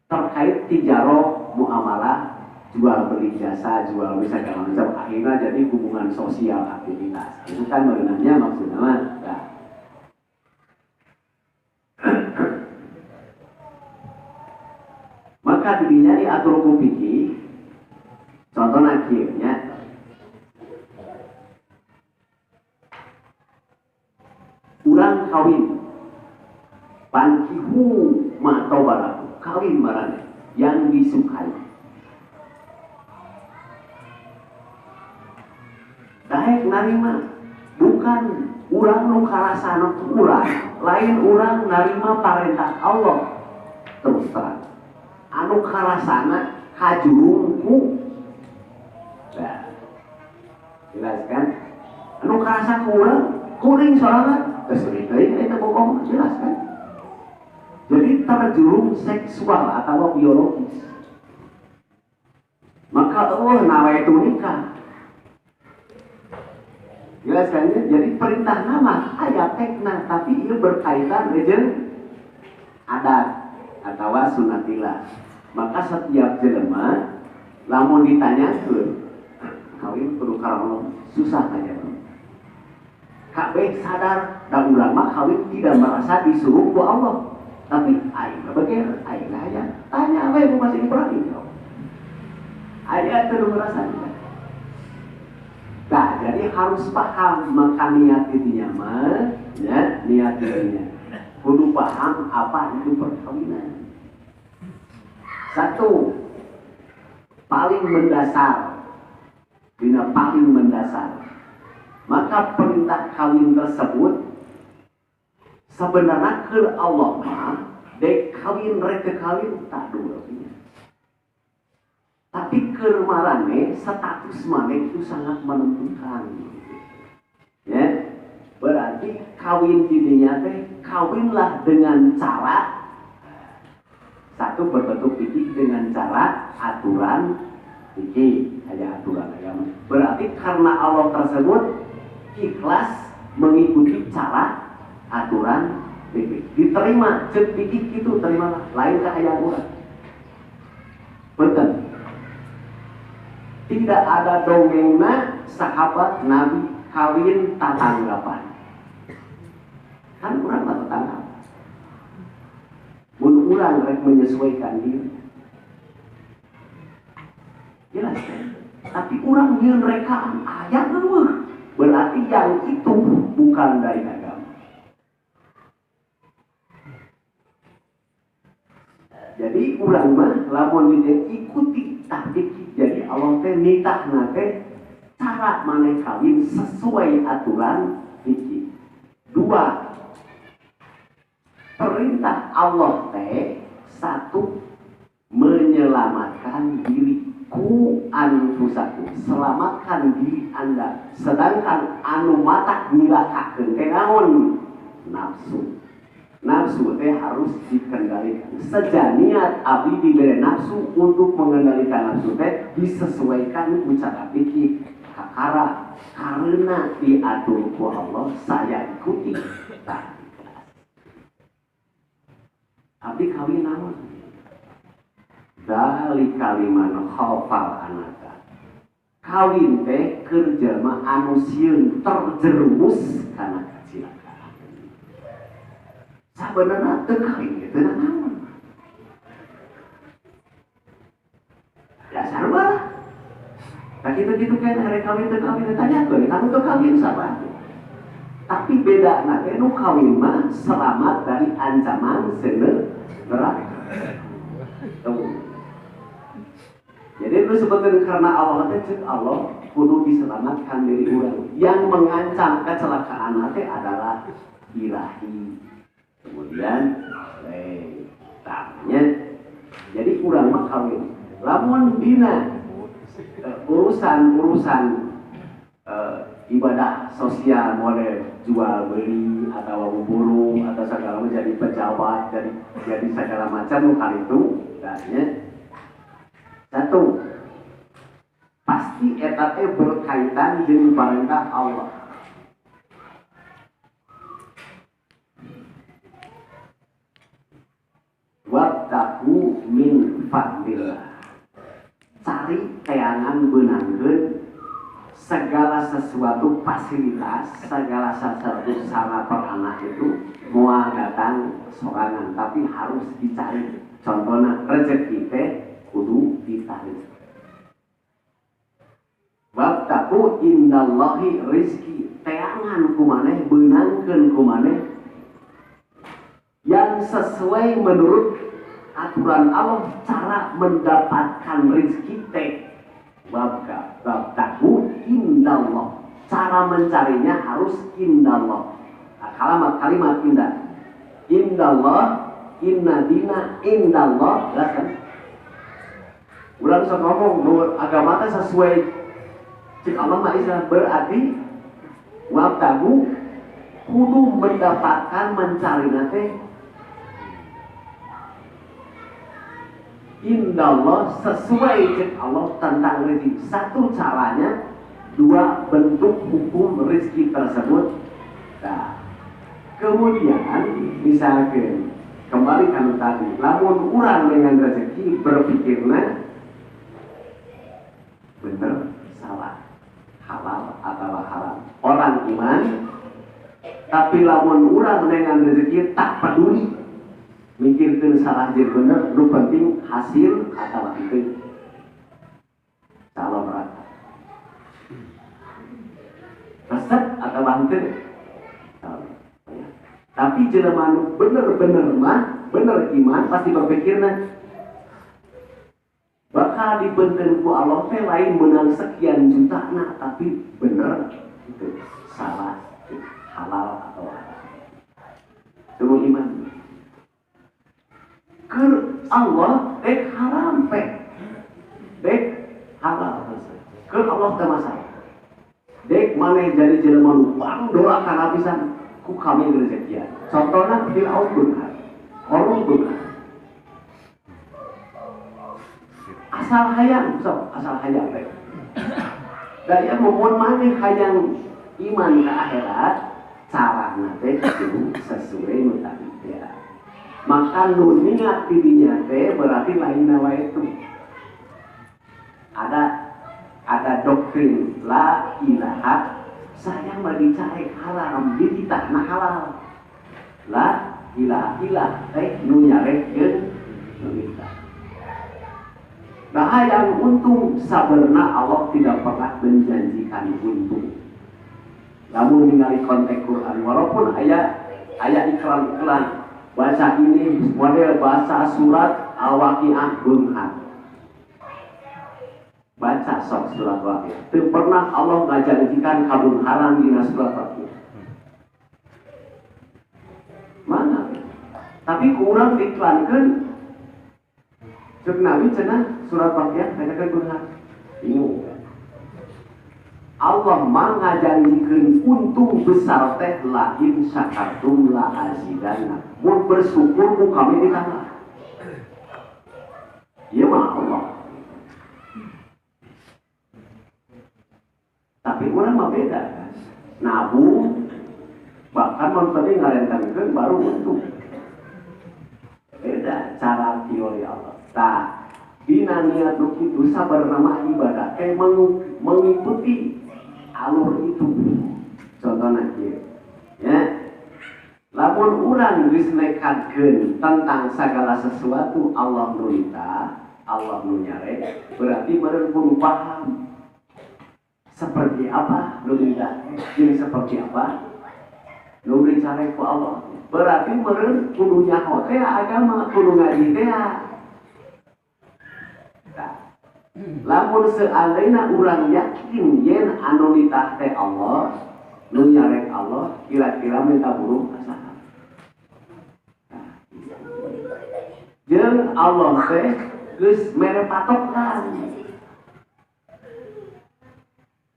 terkait tijaroh muamalah jual beli jasa jual beli segala macam akhirnya jadi hubungan sosial aktivitas itu kan sebenarnya maksudnya mah nah. Maka dirinya diatur ku fikih contoh akhirnya urang kawin pankihu ma'tobalaku kawin marane yang disukai daek narima bukan urang nu karasana urang lain urang narima perintah Allah terus terang anu karasana kajurungku nah jelaskan anu karasa urang kuring sorangan kesulitan itu pokok jelas kan. Jadi terjurung seksual atau biologis. Maka nawa itu nikah. Jelas kan? Jadi perintah nama ayat tekna tapi itu berkaitan dengan adat atau sunatillah. Maka setiap jelema lamun ditanyakeun kawin kudu karaon susah aja. Kabeh sadar dan ulama kawin tidak merasa disuruh ku Allah. Tapi aing bageer, aing aya tanya we ku masih Ibrahim. Aya teu merasa. Nah, jadi harus paham maka niat intinya mah, ya, niat intinya. Kudu paham apa itu perkawinan. Satu, paling mendasar. Dina paling mendasar. Maka perintah kawin tersebut sebenarnya ke Allah mah dek kawin rek kawin tak dua. Tapi ke marane status maneh itu sangat menentukan. Ya. Berarti kawin didinya teh kawinlah dengan cara satu berbentuk fikih dengan cara aturan fikih ada aturan agama. Berarti karena Allah tersebut ikhlas mengikuti cara aturan fikih diterima cek fikih itu terimalah lain kayak urang betul tidak ada dongengna sahabat Nabi kawin tatanggapan. Kan urang mah tetangga. Mun urang rek menyesuaikan diri. Jelas kan? Tapi urang nyieun rekaan aya eueuh. Berarti yang itu bukan dari agama. Jadi urang mah lamun ikuti taktik. Jadi Allah teh nitahna teh cara maneh kawin sesuai aturan fikih. 2. Perintah Allah teh 1 menyelamatkan diri ku anfusakum, selamatkan diri Anda. Sedangkan anu matak nilakakeun teh naon? Nafsu. Nafsu teh harus dikendalikan. Sejaniat abdi diberi nafsu untuk mengendalikan nafsu teh disesuaikan ku cara fikih kakara karena diatur ku Allah saya ikuti. Abdi kawin naon? Dari kaliman khawfal anaka. Kawin teh keur jelema anu sieun terjerumus kana kecelakaan. Sabenerna teu kawin teh naon? Dasar bae. Nah gitu kan hari kawin teu kawin tanya tuh, kamu teu kawin sabar. Tapi beda nanti nu kawin mah selamat dari ancaman neraka. Jadi itu sebetulnya karena Allah teh Allah kudu diselamatkan dari urang. Yang mengancam kecelakaan nanti adalah ilahi. Kemudian tamnya. Jadi urang mah kawin. Lamun dina urusan ibadah sosial model jual beli atau buru atau segala macam jadi pejabat jadi segala macam hal itu dannya 1 pasti etatnya berkaitan dengan perintah Allah. Wattaqu min fadlillah. Cari teangan beunangkeun segala sesuatu fasilitas, segala sesuatu salah peranak itu moal datang sorangan, tapi harus dicari. Contohnya rezeki teh kudu ditarik. Wattaqu indallahi rizki. Teangan kumaneh beunangkeun kumaneh yang sesuai menurut aturan Allah cara mendapatkan rizki teh. Wattaqu indallah. Cara mencarinya harus indallah. Kalimat indah. Indallah, inna dina indallah. Jelas kan? Ulang sok ngomong agama teh sesuai cik Allah mah Islam berarti wattaqu kudu mendapatkan mencari nate indallah sesuai cek Allah tentang rezeki. 1 caranya, 2 bentuk hukum rezeki tersebut. Nah, kemudian misalkan kembali kan tadi, lamun urang dengan rezeki berpikirnya bener salah, halal atau haram. Orang iman, tapi lamun urang dengan rezeki tak peduli. Mikirkan salah jeung bener, nu penting hasil atau itu calon rata. Resep atau bantu. Tapi jelema nu bener-bener mah, bener iman pasti berpikirna bakal dibentenku ku Allah teh lain menang sekian juta nah, tapi bener itu salah, halal atau haram. Itu iman. Ke Allah dek haram dek halal ke Allah teh masalah dek maneh jadi jelema nu doa kana pisan ku kami rezekian. Contohna Firaun beunghar, Qarun beunghar. Asal hayang teh. Daya mohon maneh hayang iman ke akhirat, carana teh kudu sesuai nu tadi ya. Maka nu niat dirinya teh berarti lain wae itu. Ada doktrin la ilaha sayang mah dicari haram di kita nah halal lah ilah nu nyarekeun nu kita. Nah yang untung sabarna Allah tidak pernah menjanjikan untung. Namun ningali konteks Quran walaupun ayat iklan baca ini model bahasa surat Al-Waqiah beunghar. Baca sok surat Waqiah. Teu pernah Allah ngajanjikan kabeunharan dina surat Waqiah. Mana? Tapi kurang diiklankeun cek Nabi cenah surat Waqiah ngajakeun beunghar. Bingung. Allah ngajanjikeun untung besar teh lain syakartum la azidanna. Mun bersyukur mu kami ditambah. Ieu mah Allah. Tapi urang mah beda kan. Nabung bahkan mun tadi ngarentankeun baru untung. Beda cara teori Allah. Tah dina niat nu kitu sabarna ibadah kayak mengikuti alur itu. Contohnya kieu. Ya. Lamun urang geus nekadkeun tentang segala sesuatu Allah nu nita, Allah nu nyare, berarti meureun kudu paham seperti apa nu nita, jeung seperti apa nu dicare ku Allah. Berarti meureun kudu nyaho teh agama, kudu ngaji teh. Lamun seandainya urang yakin yen anu nitah teh Allah, nu nyarek Allah, kira-kira minta burung asaha. Jeung Allah teh geus mere patokan.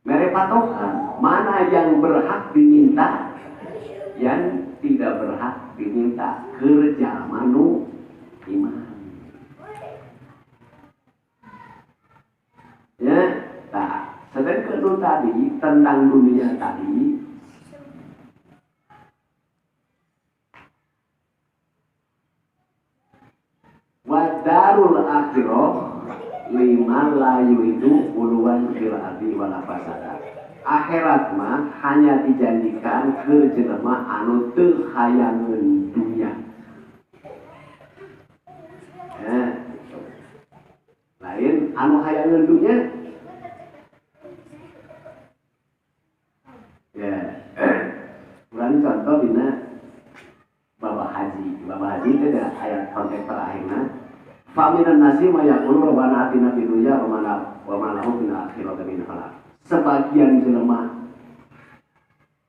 Mere patokan, mana yang berhak diminta, yang tidak berhak diminta, kerja manu iman. Ya, nah, sedangkan tadi tentang dunia tadi, wadarul akhirah liman layu itu uluan fil ardi wala fasada. Akhirat mah hanya dijanjikan ke jelema anu teu hayangeun dunia. Ya. Lain anu hayangeun dunia. Ya. Urang contoh dina Bapak Haji itu ada ayat konteks terakhirna. Faminan nasi mayaqulu rabbana atina fid dunya wa ma lahu fil akhirati min khalaq. Sebagian jelema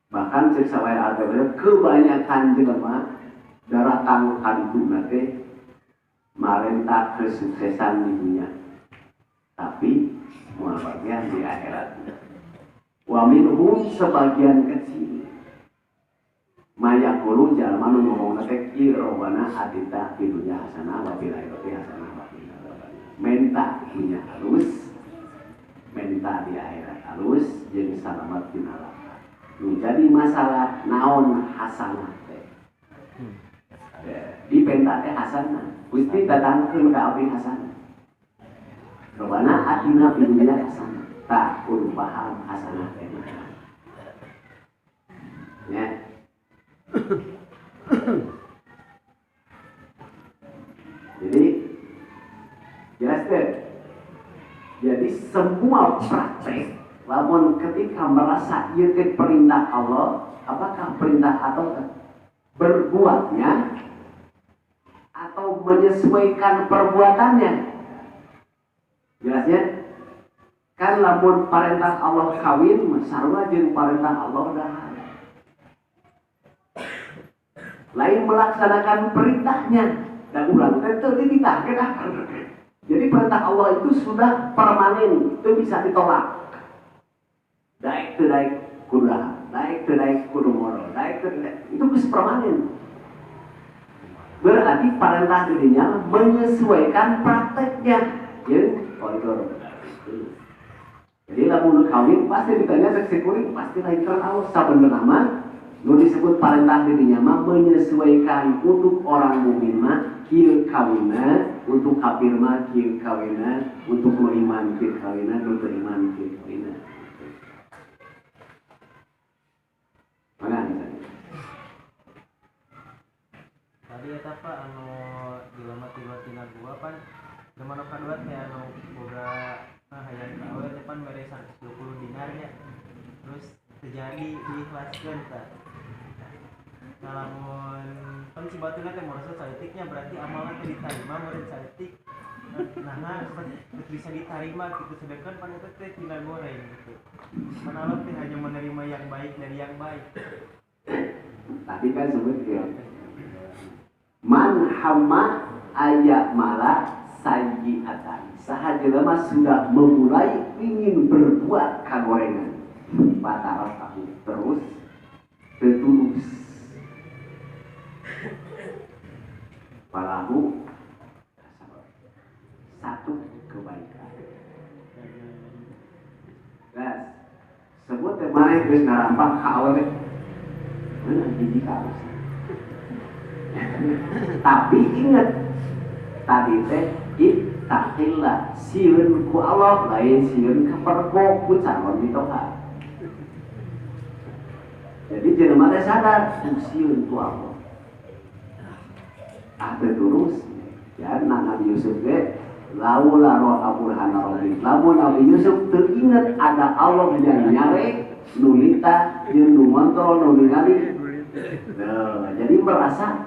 bahkan cek sawaya ada kebanyakan jelema daratang kadituna teh marenta kesuksesan di dunia. Tapi moal bagian di akhirat. Wa minhum sebagian kecil mayaqulu jalma nu ngomongna teh ieu robana adita di dunya hasanah wa fil akhirati hasanah wa qina adzabannar. Menta dunya halus, menta di akhirat halus jeung salamat di neraka. Nu jadi masalah naon hasanah teh. Di penta teh hasanah, Gusti datangkeun ka abdi hasanah. Robana atina di dunya hasanah. Tah kudu paham hasanah teh. Ya. Jadi jelas deh. Jadi semua praktek lamun ketika merasa ieu teh perintah Allah, apakah perintah atau berbuatnya atau menyesuaikan perbuatannya? Jelasnya kan lamun perintah Allah kawin sarua jeung perintah Allah dahar. Lain melaksanakan perintahnya dan ulang itu dititahkan dahar. Jadi perintah Allah itu sudah permanen, itu bisa ditolak. Daik tu daik kudu dahar, daik tu daik kudu moro, daik tu daik itu bisa permanen. Berarti perintah dirinya menyesuaikan prakteknya. Ya, koridor. Jadi lamun kawin pasti ditanya seksi kuring pasti lain terlalu sabenerna mah nu disebut perintah dirinya mah menyesuaikan untuk orang mukmin mah kieu kawinna, untuk kafir mah kieu kawinna, untuk nu iman kieu kawinna, nu teu iman kieu kawinna. Mana misalnya? Tadi eta Pak anu jelema tiba tina gua pan gimana kadua teh anu boga hayang kawe teh pan mere 120 dinarnya. Terus terjadi diikhlaskeun tah. Nah, lamun kan si batuna teh merasa saeutiknya berarti amalan teh diterima meureun saeutik. Nah, bisa diterima gitu sedangkan pan eta teh tina goreng gitu. Manalok teh hanya menerima yang baik dari yang baik. Tadi kan sebutkan man hamma ayak malah sayyi'atan. Saha jelema sudah memulai ingin berbuat kagorengan. Batal aku terus tertulus. Palahu satu kebaikan. Guys, sebut kemarin geus ngarampak ka awewe. Bener jadi kaos. Tapi ingat tadi teh ittaqillah sieun ku Allah lain sieun ka pergok ku calon ditoha. Jadi jelema teh sadar sieun ku Allah. Terus ya Nabi Yusuf ge laula roh burhana rabbi. Lamun Nabi Yusuf teringat ada Allah yang nyarek nulita jeung nu ngontrol nu ningali. Jadi merasa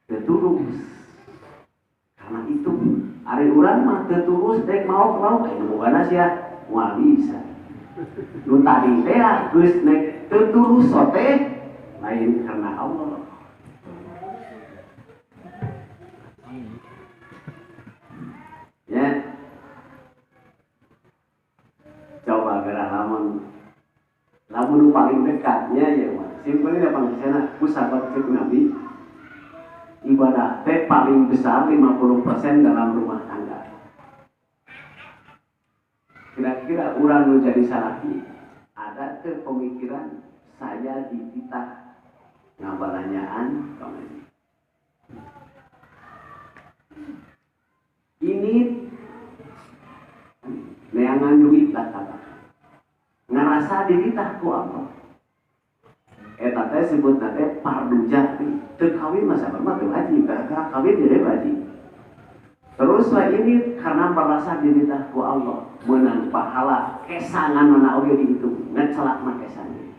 tertulus. Karena itu ari urang mah tertulus dek mau kalau kayak bogana sia moal bisa. Nu tadi teh geus nek tertulus sote lain karena Allah. Ya. Coba gerak lamun paling dekatnya ya Mas. Simpelnya apa sana ku sahabat cek Nabi. Ibadah teh paling besar 50% dalam rumah tangga. Kira-kira urang nu jadi salaki ada ke pemikiran saya dititah ngabalanyaan kamari. Ini neangan duit lah kata ngerasa dititah ku Allah. Eta teh sebut nate fardu jati. Teu kawin masa mah teu wajib, gara-gara kawin jadi wajib. Terus lah ini karena merasa dititah ku Allah, meunang pahala kesangan mana oge dihitung, ngecelak mah kesangan.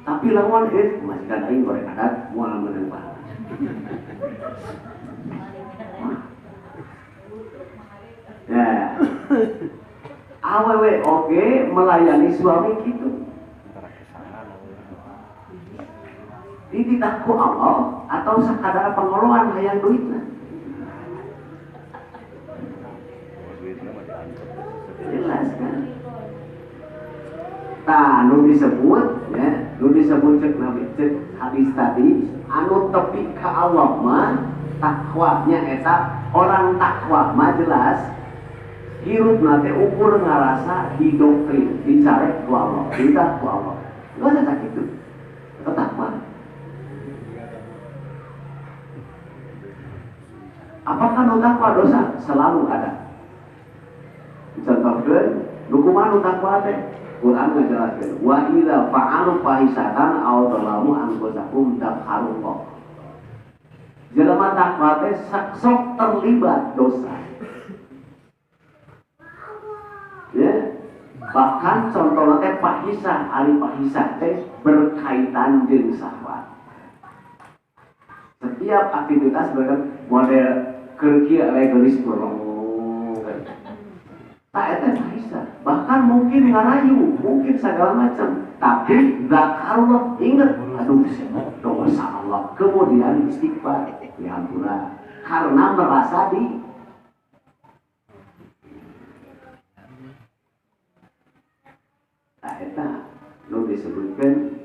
Tapi lawan masih kan aing goreng adat moal meunang pahala. Ya. Awewe oge melayani suami gitu. Dititah ku Allah atau sakadar pengoloan hayang duitna. Jelas kan? Tah nu disebut ya, nu disebut cek Nabi cek hadis tadi anu tepi ka Allah mah takwanya eta orang takwa mah jelas hirup nate ukur ngarasa didoktrin dicari ku Allah, dititah ku Allah. Lu ada sakit itu, takwa. Apakah nu takwa dosa? Selalu ada. Contohkeun, nu kumaha nu takwa teh? Quran ngajelaskeun, wa idza fa'alu fahisatan aw talamu anfusakum dakharuqa. Jelema takwa teh sok terlibat dosa. Ya, bahkan contohna teh fahisah, ari fahisah teh berkaitan jeung syahwat. Setiap aktivitas model kerja legalis borong tak eta bisa bahkan mungkin ngarayu mungkin segala macam tapi zakarullah ingat aduh dosa Allah kemudian istighfar dihampura karena merasa di tak eta lu disebutkan.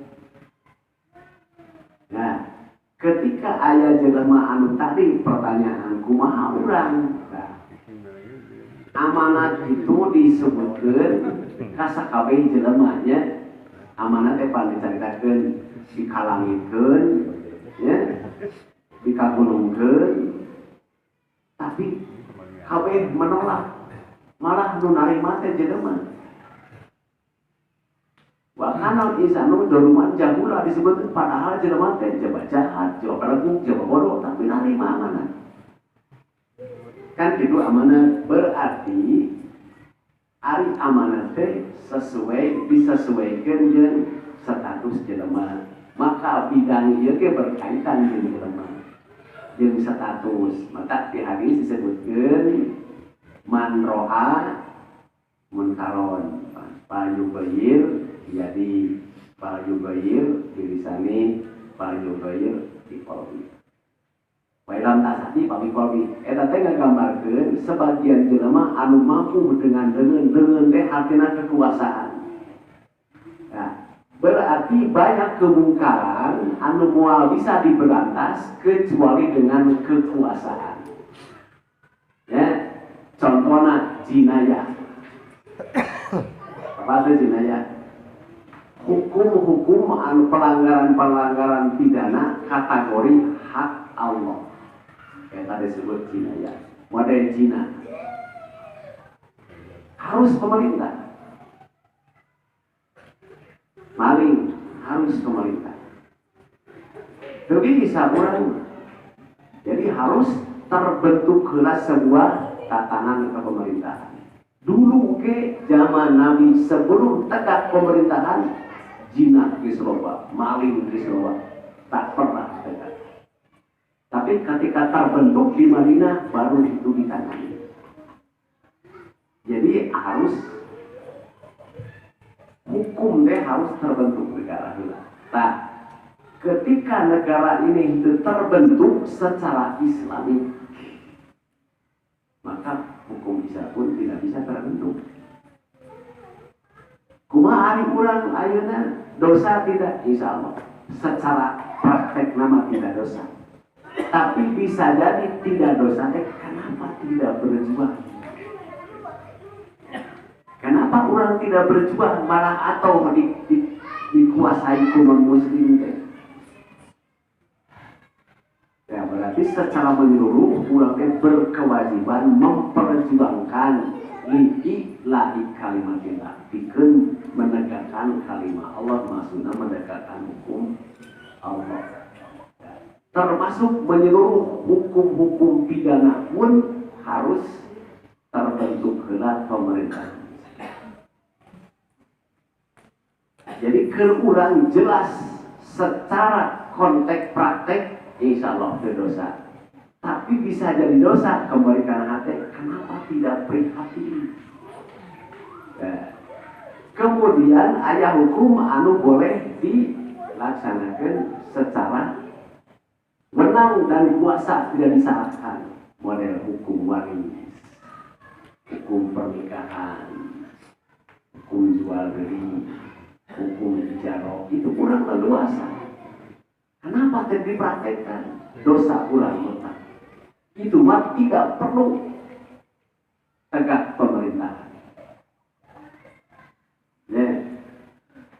Nah ketika ayah jelema anu tadi pertanyaan kumaha urang amanat itu disebutkan kasakabeh jelemanya amanat teh pan dicaritakeun dikalangikeun ya dikagunungkeun tapi kabeh menolak malah nu narima teh jelema Wa kana insanu doluman jahula disebut padahal jelema teh coba jahat, coba beleguk, coba bodoh tapi narima amanah. Kan itu amanah berarti ari amanah teh disesuaikan dengan status jelema. Maka bidang ieu ge berkaitan dengan jelema. Jeung status. Maka di hadis disebutkeun man ro'a munkaron payubayir jadi payubayir dirisani payubayir di qalbi. Wailam tasati pabi qalbi. Eta teh ngagambarkeun sebagian jelema anu mampu dengan teh hatina kekuasaan. Nah, berarti banyak kemungkaran anu moal bisa diberantas kecuali dengan kekuasaan. Ya, contohnya jinayah. Apa itu jinayah? Hukum-hukum anu pelanggaran pidana kategori hak Allah. Kayak tadi disebut jinayah. Model zina. Harus pemerintah. Maling harus pemerintah. Tapi bisa orang. Jadi harus terbentuklah sebuah tatanan kepemerintahan. Dulu ke zaman Nabi sebelum tegak pemerintahan, zina di Surabaya, maling di Surabaya, tak pernah tegak. Tapi ketika terbentuk di Madinah baru itu ditangani. Jadi harus hukum deh harus terbentuk negara ini. Nah, ketika negara ini itu terbentuk secara Islami, maka hukum Islam pun tidak bisa terbentuk. Kumaha ari urang ayeuna dosa tidak? Insya Allah secara praktek nama tidak dosa. Tapi bisa jadi tidak dosa. Kenapa tidak berjuang? Kenapa orang tidak berjuang malah atau dikuasai kaum muslim teh? Ya berarti secara menyeluruh orang berkewajiban memperjuangkan lillahi kalimatillah, bikin menegakkan kalimat Allah, maksudnya menegakkan hukum Allah. Termasuk menyeluruh hukum-hukum pidana pun harus terbentuk gelar pemerintah. Jadi kurang jelas secara konteks praktek, insya Allah berdosa. Tapi bisa jadi dosa kembalikan hati. Kenapa tidak prihatin? Nah, kemudian ayat hukum anu boleh dilaksanakan secara menang dan kuasa tidak disyaratkan. Model hukum waris, hukum pernikahan, hukum jual beli, hukum ijarah itu kurang leluasa. Kenapa tidak dipraktekkan? Dosa kurang letak. Itu mah tidak perlu tegak pemerintahan. Ya,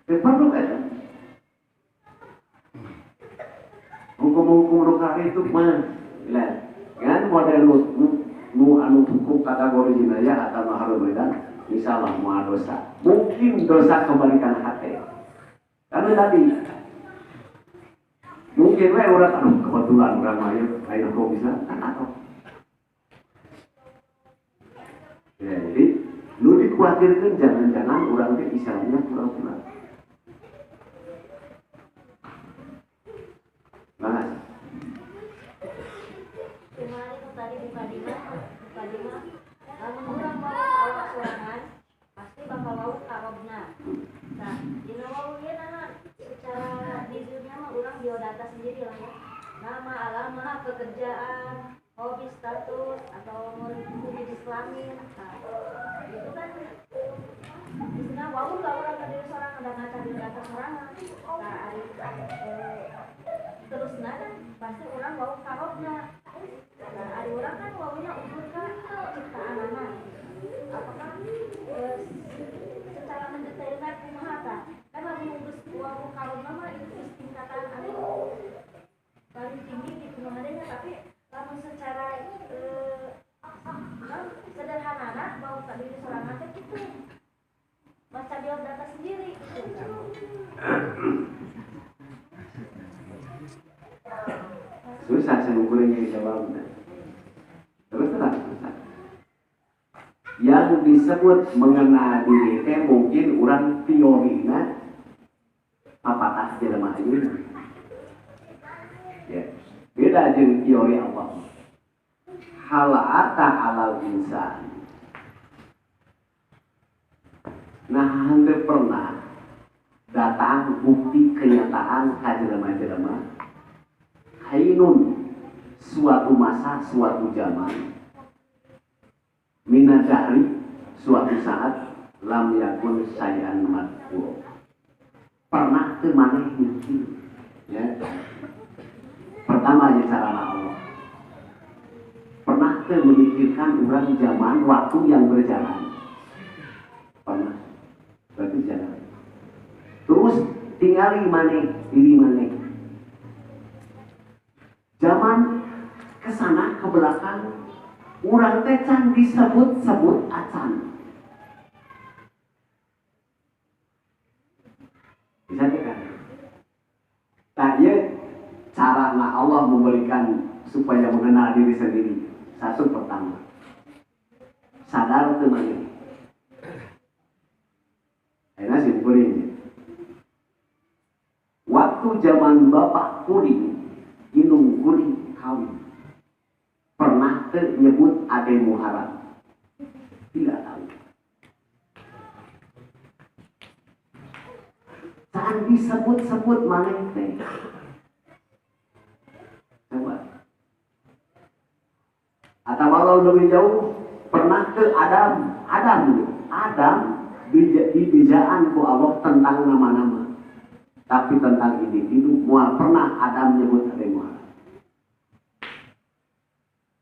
tidak perlu kan? Hukum-hukum lokal itu mah, kan model nu anu hukum kategori jinayah atau maharul medan, misalnya mau dosa, mungkin dosa kembalikan hati. Karena tadi mungkin orang aduh kebetulan orang lain kok bisa kan atau ya jadi lu dikhawatirkan jangan-jangan orang itu Islamnya kurang-kurang. Nah, kemarin tadi buka lima, lalu orang mau awak sorangan, pasti bakal mau karobna. Nah, di nawawiyah nana secara di dunia mah orang biodata sendiri lah ya. Nama, alamat, pekerjaan, hobi, status, atau mau diislamin. Nah, itu kan istilah wau lah orang dari seorang ada ngaca di data sorangan. Nah, terus nana pasti orang mau karobna. Nah, ada orang kan wawunya ukur kan ciptaan anak. Apakah secara mendetailkan kumaha kan? Kan lalu ngurus wawu karobna mah itu tingkatan anu paling tinggi di pengamanannya, tapi lalu secara sederhana mau tak diri seorang anak itu baca biodata sendiri gitu. Susah semuanya jawabnya. Terus terang susah. Yang disebut mengenal diri teh mungkin orang teorinya apakah jelema ieu. Ya. Beda jeung teori Allah. Hal ata alal insan. Nah, hampir pernah datang bukti kenyataan ka jelema-jelema hainun suatu masa, suatu zaman minadari suatu saat lam yakun sayan madkur pernah teu maneh mikir ya. Pertama aja cara Allah pernah teu memikirkan orang zaman waktu yang berjalan pernah berarti jalan terus tinggali maneh diri maneh zaman kesana ke belakang urang teh can disebut-sebut acan. Bisa kan? Tadi cara Allah memberikan supaya mengenal diri sendiri. Satu pertama, sadar teman ini. Enak sih kuring. Waktu zaman bapak kuring, inung kuring kawin. Pernah nyebut Ade Muharram? Tidak tahu. Saat disebut-sebut maneh teh. Coba. Atau kalau lebih jauh pernah ke Adam dibejaan ku Allah tentang nama-nama. Tapi tentang individu mual pernah Adam nyebut Ade Muharram.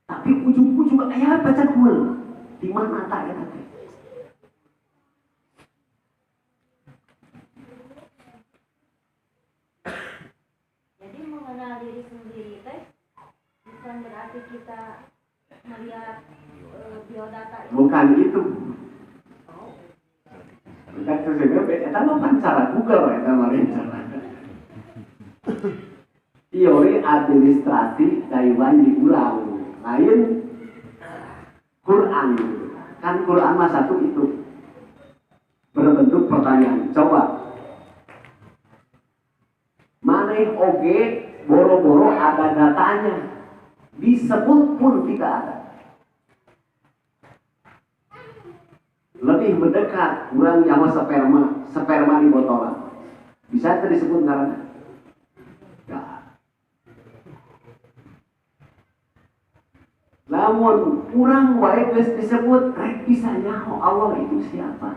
Tapi ujung-ujung ayah baca kul di mana tak ya tadi. Jadi mengenal diri sendiri teh bukan berarti kita melihat biodata itu. Bukan itu. Bukan sesuatu. Itu bukan cara Google itu cara. Teori administrasi Taiwan diulang. Lain Quran kan Quran mah satu itu berbentuk pertanyaan. Coba maneh oge boro-boro ada datanya disebut pun tidak ada. Lebih mendekat kurang nyawa sperma di botolan bisa disebut karena namun kurang wae geus disebut rek bisa nyaho Allah itu siapa.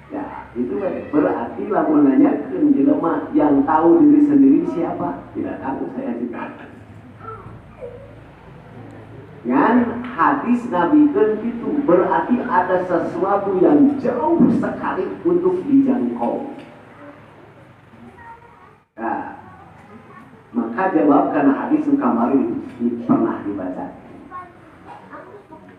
Ya, itu berarti lamun nanyakeun jelema yang tahu diri sendiri siapa? Tidak tahu saya juga. Yang hadis Nabi itu berarti ada sesuatu yang jauh sekali untuk dijangkau. Nah, maka jawab karena hadis kemarin pernah dibaca.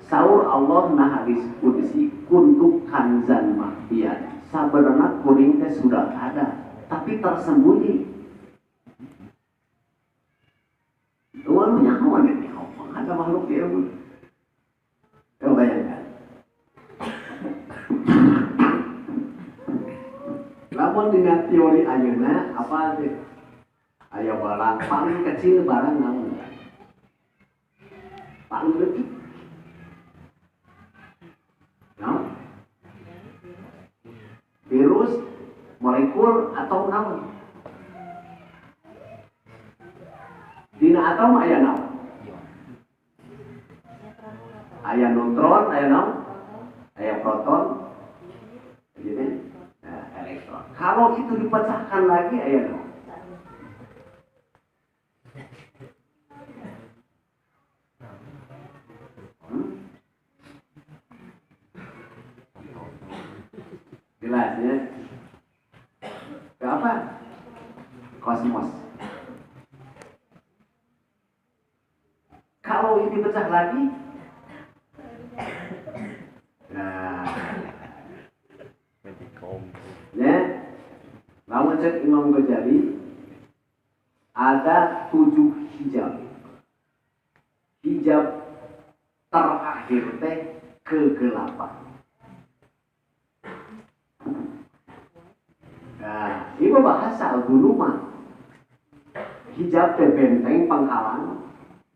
Saur Allah na hadis kudsi kuntuk kanzan mahfian. Sabarana kuring teh sudah ada, tapi tersembunyi. Luar nyawa nih, ada makhluk dia pun. Coba bayangkan. Namun dengan teori ayeuna apa sih? Aya barang paling kecil barang namun paling detik. Nah, virus, molekul atau namun dina atom aya naon? Aya neutron, aya naon? Aya proton, gitu. Nah, elektron. Kalau itu dipecahkan lagi aya naon? Jelas ya. Ke apa? Kosmos. Kalau ini pecah lagi, nah, ya, lawan cek Imam Ghazali, ada 7 hijab. Hijab terakhir teh kegelapan. Nah, ini bahasa dulu mah. Hijab teh benteng penghalang.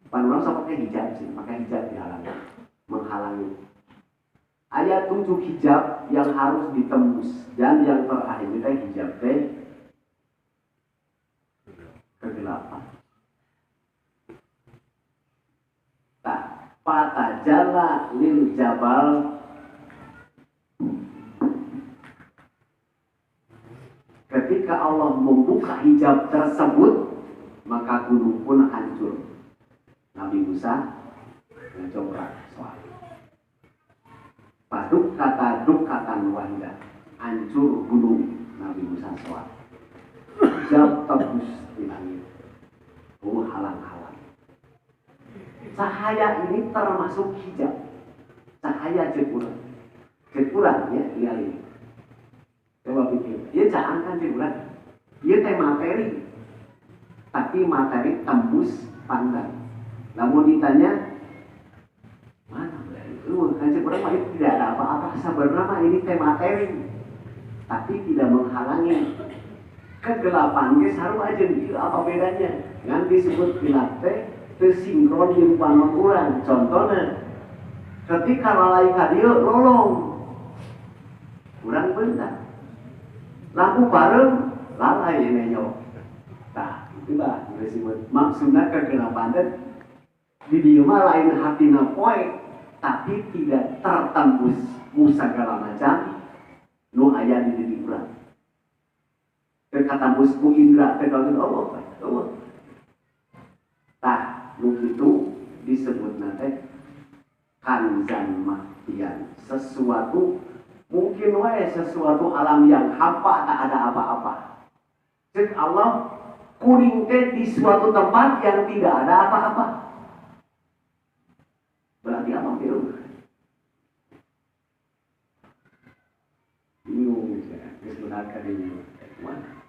Panurang sama pakai hijab sih, pakai hijab dihalangi, menghalangi. Ada 7 hijab yang harus ditembus dan yang terakhir itu hijab teh kegelapan. Tak, fatajalla lil jabal. Ketika Allah membuka hijab tersebut, maka gunung pun hancur. Nabi Musa ngejongrak soal. Paduk kata dukatan wahida, hancur gunung. Nabi Musa soal. Hijab tebus di langit. Halang-halang. Cahaya ini termasuk hijab. Cahaya jepuran. Jepuran ya, lihat ini. Coba pikir, dia jangan kan jepuran. Dia teh materi. Tapi materi tembus pandang. Namun ditanya, mana itu? Kan jepuran itu tidak ada apa-apa. Sebenarnya ini teh materi. Tapi tidak menghalangi kegelapan. Guys, harus aja apa bedanya? Yang disebut gelap teh tersinkron di panon urang. Contohnya, ketika lalai ka dieu lolong, urang bentar, lampu bareng lalai nenyok. Nah, itulah disebut maksudnya kegelapan teh di dieu mah lain hatina poe, tapi tidak tertembus musagala macam nu aya di diri urang. Kata busku indra tegalkeun Allah. Tah, nu itu disebut nate kanzan mahtian, sesuatu mungkin wae sesuatu alam yang hampa tak ada apa-apa. Cek Allah kuning teh di suatu tempat yang tidak ada apa-apa. Berarti apa itu? Bingung ya, sebenarnya ini mana?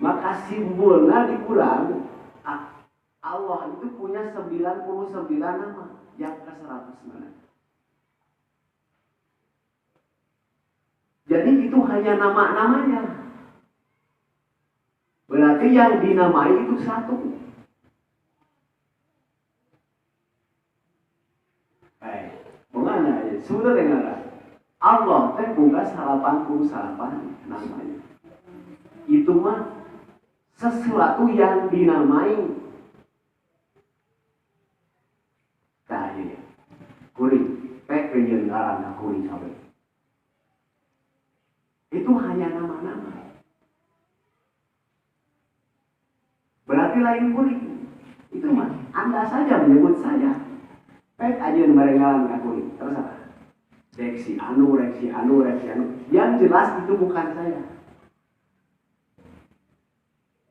Maka simbolnya dikurang. Allah itu punya 99 nama, yang ke-100 mana? Jadi itu hanya nama-namanya. Berarti yang dinamai itu satu. Bagaimana ya? Sudah dengar. Allah teh buka 88 namanya. Itu mah sesuatu yang dinamai. Nah ini kuring, penyelenggara kuring sampai. Itu hanya nama-nama. Berarti lain kuring. Itu mah Anda saja menyebut saya. Pek aja merengalan kuring. Terus apa? Reaksi anu. Yang jelas itu bukan saya.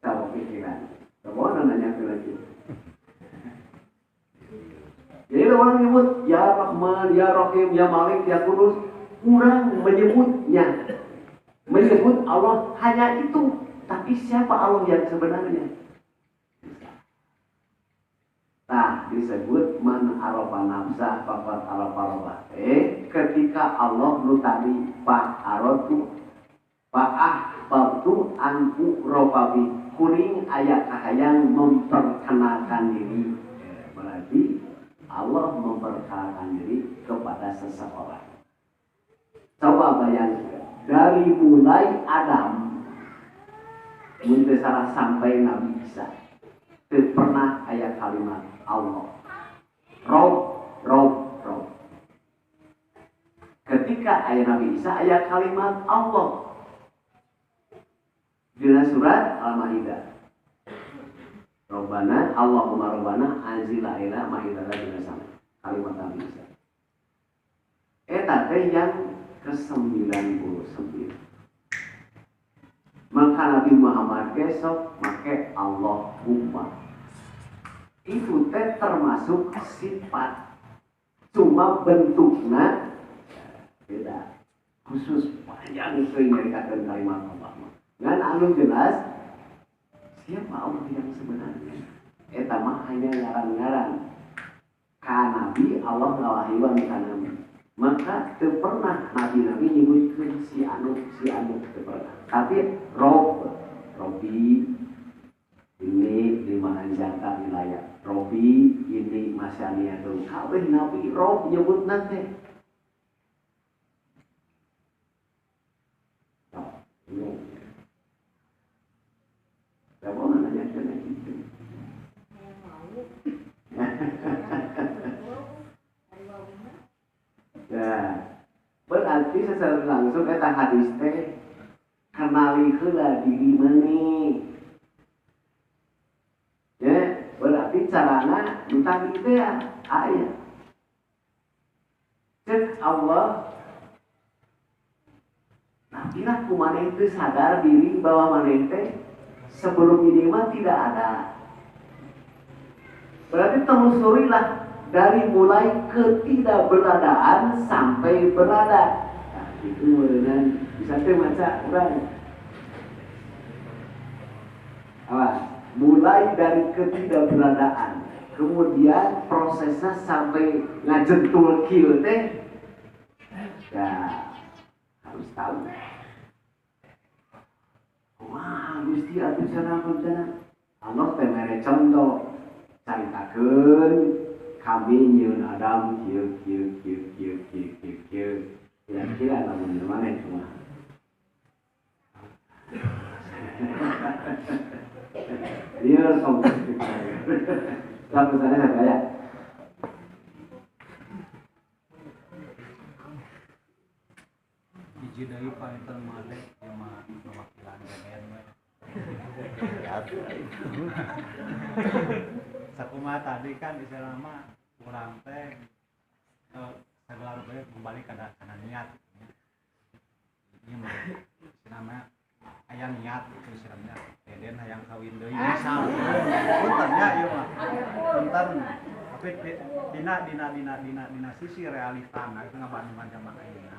Tahu pikiran. Coba nanya lagi. Jadi orang menyebut ya Rahman, ya Rahim, ya Malik, ya Kudus, kurang menyebutnya. Menyebut Allah hanya itu, tapi siapa Allah yang sebenarnya? Nah, disebut man arafa nafsa faqad arafa rabbah. Ketika Allah nu tadi pak aratu batu anku robabi kuring ayat kahayang memperkenalkan diri. Berarti Allah memperkenalkan diri kepada seseorang. Coba bayangkan, dari mulai Adam muntasara sampai Nabi Isa, tidak pernah ayat kalimat Allah. Rob. Ketika ayat Nabi Isa ayat kalimat Allah. Di surat Al-Maidah. Robbana, Allahumma Robbana, anzila ila ma'idara binasam. Kalimat Nabi Isa. Eta yang ke-99. Maka Nabi Muhammad besok make Allahumma. Itu termasuk sifat. Cuma bentuknya beda. Khusus panjang itu yang dikatakan kalimat Allah. Dan anu jelas siapa Allah yang sebenarnya? Eta mah hanya ngaran-ngaran. Ka Nabi Allah ngawahiwan ka Nabi. Maka teu pernah Nabi-Nabi nyebutkeun si anu teu pernah. Tapi Robi ini lima anjata wilayah. Robi ini masyaniatun. Kabeh Nabi Rob nyebutna teh. Gak boleh nanya kena gitu. Ya, berarti secara langsung kita hadis teh kenali heula diri maneh. Ya, berarti carana tentang itu ya aya. Cek Allah. Nah, kira kumaneh itu sadar diri bahwa maneh teh sebelum ini mah tidak ada. Berarti telusurilah dari mulai ketidakberadaan sampai berada. Nah, itu kemudian bisa baca orang. Apa? Mulai dari ketidakberadaan, kemudian prosesnya sampai ngajentul kieu teh. Ya, harus tahu. Wah, Gusti atuh cenah. Allah teh mere contoh caritakeun kami nyieun Adam kieu. Kira-kira lamun mana cuma. Dia sok. Lalu sana saya. Hiji deui painten made ieu mah perwakilan DPR we. Sakumaha tadi kan istilah mah urang teh segala rupa kembali kana niat. Ieu mah istilahna aya niat itu istilahnya deden hayang kawin deui misal. Punten nya ieu mah. Punten. Tapi dina sisi realitana itu ngabandingkan zaman ayeuna.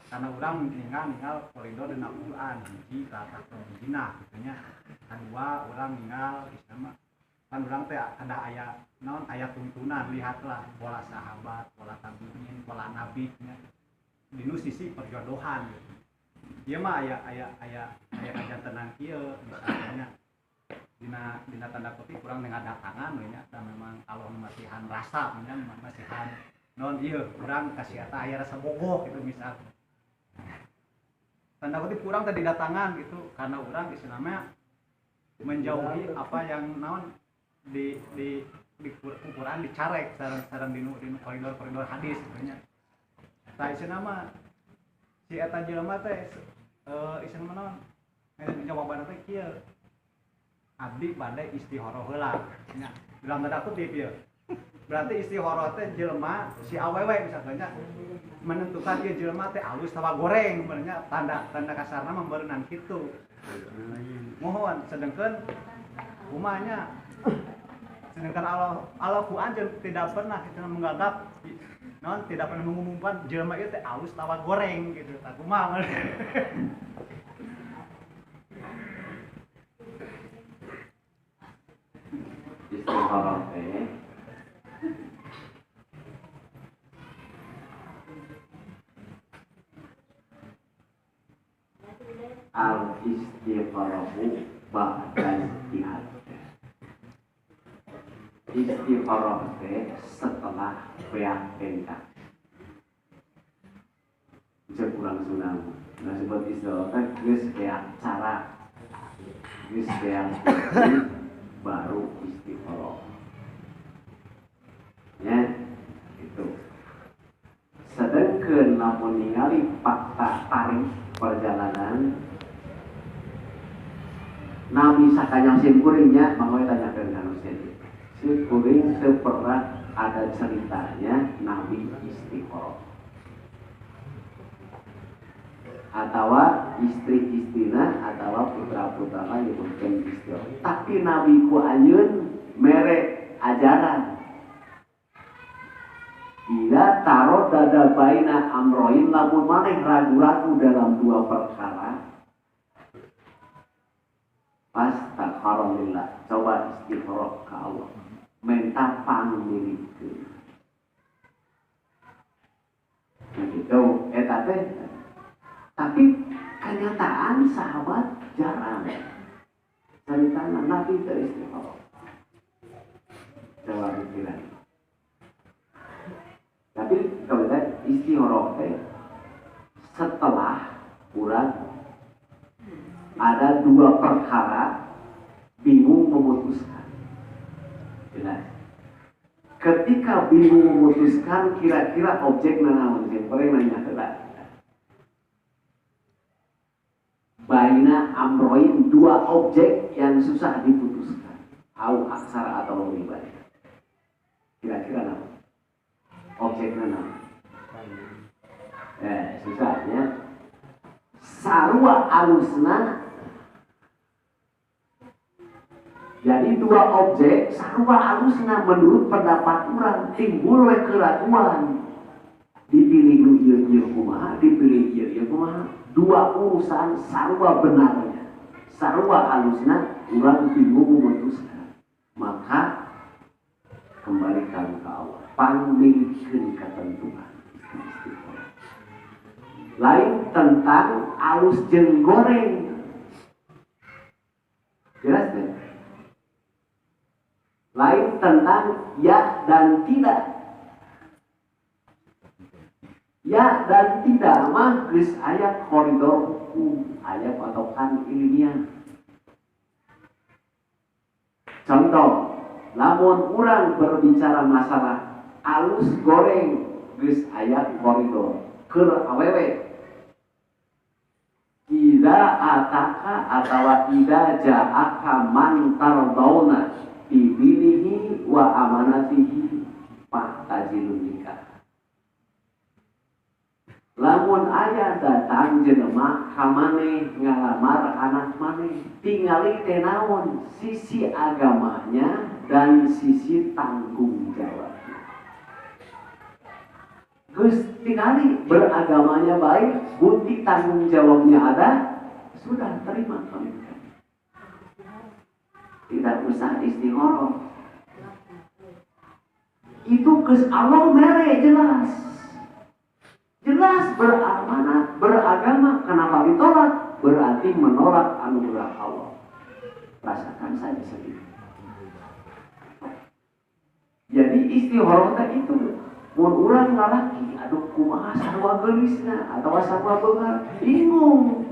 Karena orang ningal koridor dina Quran hiji kata hijina gitu nya. Kedua orang ningal istilahna kan orang teh ada ayat tuntunan, lihatlah pola sahabat, pola tabiin, pola nabi nya. Dinu sisi perjodohan gitu. Ieu mah aya kajantenan kieu misalnya dina tanda kutip kurang ngadatangan we nya dan memang kalau masihan rasa nya masihan non ieu urang kasih eta aya rasa bogoh gitu misal. Tanda kutip kurang tadi datangan gitu karena orang istilahnya menjauhi apa yang naon di Quran dicarek sareng dinu koridor hadis gitu nya. Tah istilahna si eta jelema teh istilahna naon jawaban teh kieu abdi bade istihara heula nya. Dalam tanda kutip ieu. Berarti istihara teh jelema si awewe misalnya menentukan ieu jelema teh alus tawa goreng benernya tanda kasarna membeureunnan kitu. Mohon sedengkeun kumanya sedangkan Allah ku anjeun tidak pernah kita menganggap non tidak pernah mengumumkan jelema ieu teh alus tawa goreng gitu. Tah kumaha istihara teh al-istighorahu ba'da ijtihad. Istigharah teh setelah beak-bengkak. Bisa kurang sunang. Nah sebut istigharah teh geus beak cara. Geus beak baru istigharah. Ya, itu. Sedengkeun lamun ningali fakta tarik perjalanan Nabi sakanya sim kuringnya mangga tanyakeun ka Ustaz. Si kuring teu pernah ada ceritanya Nabi istikharah. Atawa istri-istrina atawa putra-putrana nyebutkeun istikharah. Tapi Nabi ku anjeun mere ajaran. Bila tarot dada baina amroin lamun maneh ragu-ragu dalam dua perkara. Fastakharalillah, coba istikharah ke Allah, minta pangmilikeun. Begitu, tapi kenyataan sahabat jarang. Ceritanya Nabi ke istikharah. Coba pikiran. Tapi kalau lihat istikharah setelah kurang ada dua perkara bingung memutuskan. Jelas. Ketika bingung memutuskan kira-kira objek naon yang paling nanya telah. Baina amroin, dua objek yang susah diputuskan. Au aksara atau lebih banyak. Kira-kira naon? Objeknya naon? Susahnya. Sarua alusna. Jadi dua objek sarua alusna menurut pendapat orang timbul we keraguan. Dipilih ieu kumaha, dipilih ieu kumaha. Dua urusan sarua benarnya. Sarua alusna urang bingung memutuskan. Maka kembalikan ke Allah. Pangmilikeun ketentuan. Lain tentang alus jeung goreng. Jelas deh. Lain tentang ya dan tidak. Ya dan tidak mah geus aya koridor hukum, aya patokan ilmiah. Contoh, lamun urang berbicara masalah alus goreng geus aya koridor keur awewe. Ida ataka atawa ida ja'aka man tardawna bidinihi wa amanatihi fahtajilun nikah. Lamun aya datang jelema ka maneh ngalamar anak maneh, tingali teh naon sisi agamanya dan sisi tanggung jawabnya. Geus tingali beragamanya baik, bukti tanggung jawabnya ada, sudah terima pernikahan. Tidak usah istikharah. Itu geus Allah mere jelas. Jelas beramanat, beragama. Kenapa ditolak? Berarti menolak anugerah Allah. Rasakan saja sendiri. Jadi istikharah itu mun urang lalaki, aduh kumaha sarua geulisna atawa sarua beungar, bingung.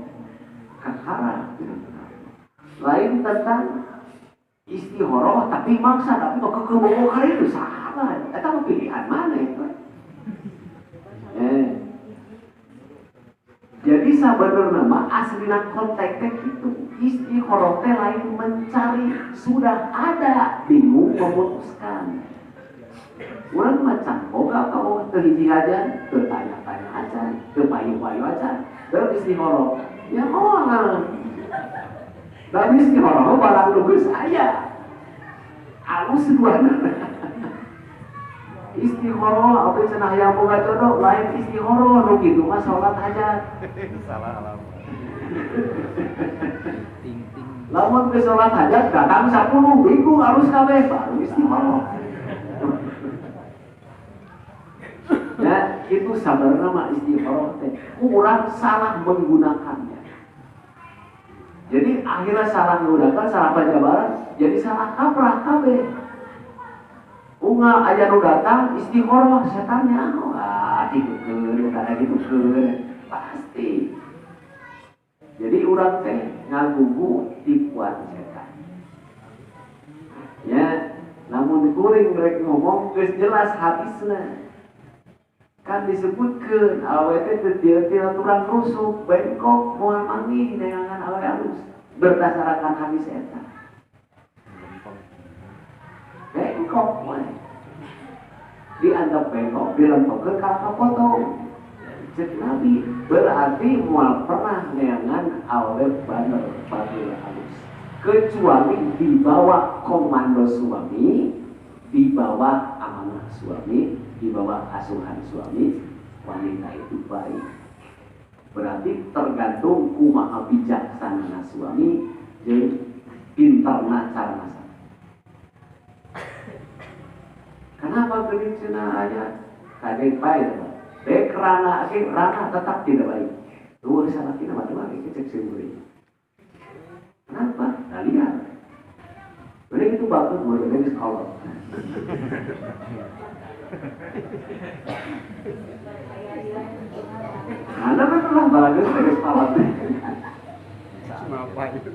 Kakara. Lain tentang istikharah tapi maksa, tapi kok keueuh kali itu salah. Eta mah pilihan mana itu? Jadi sebenarnya mah aslina konteksnya itu istikharah teh lain mencari, sudah ada bingung memutuskan. Urang macam boga kau teu hiji hajan, teu tanya-tanya aja, teu payu-payu aja, teu istikharah. Ya moal. Da istikharah barang nu geus aya. Alus duana. Istikharah apa cenah yang boga jodoh lain istikharah nu kitu mah salat hajat. Salah alamat. Lamun ke salat hajat datang 10 bingung harus kabeh baru istikharah. Ya, itu sabarna mah istikharah teh. Urang salah menggunakannya. Jadi akhirnya salah menggunakan, salah penjabaran, jadi salah kaprah kabeh. Unga aya nu datang istikharah setannya, wah ditukeun kada ditukeun pasti. Jadi urang teh ngagugu tipuan setan. Ya, namun kuring rek ngomong geus jelas hadisna. Kan disebutkeun awewe teh teu turang rusuk, bengkok, moal manggih neangan awewe halus berdasarkan hadis eta. Bengkok mah dianggap bengkok, dilempengkeun ka kapotong. Cek Nabi berarti moal pernah neangan awewe baner batur halus. Kecuali di bawah komando suami, di bawah amanah suami, di bawah asuhan suami, wanita itu baik. Berarti tergantung kumaha bijaksana suami jeung pintarna cara masak. Kenapa geuning cenah aya kadek bae? Dek rana tetap tidak baik. Luar sana kita mati cek sendiri. Kenapa? Nah lihat. Benar itu bagus buat dari sekolah. Karena memang bagus dari sekolah. Apa itu?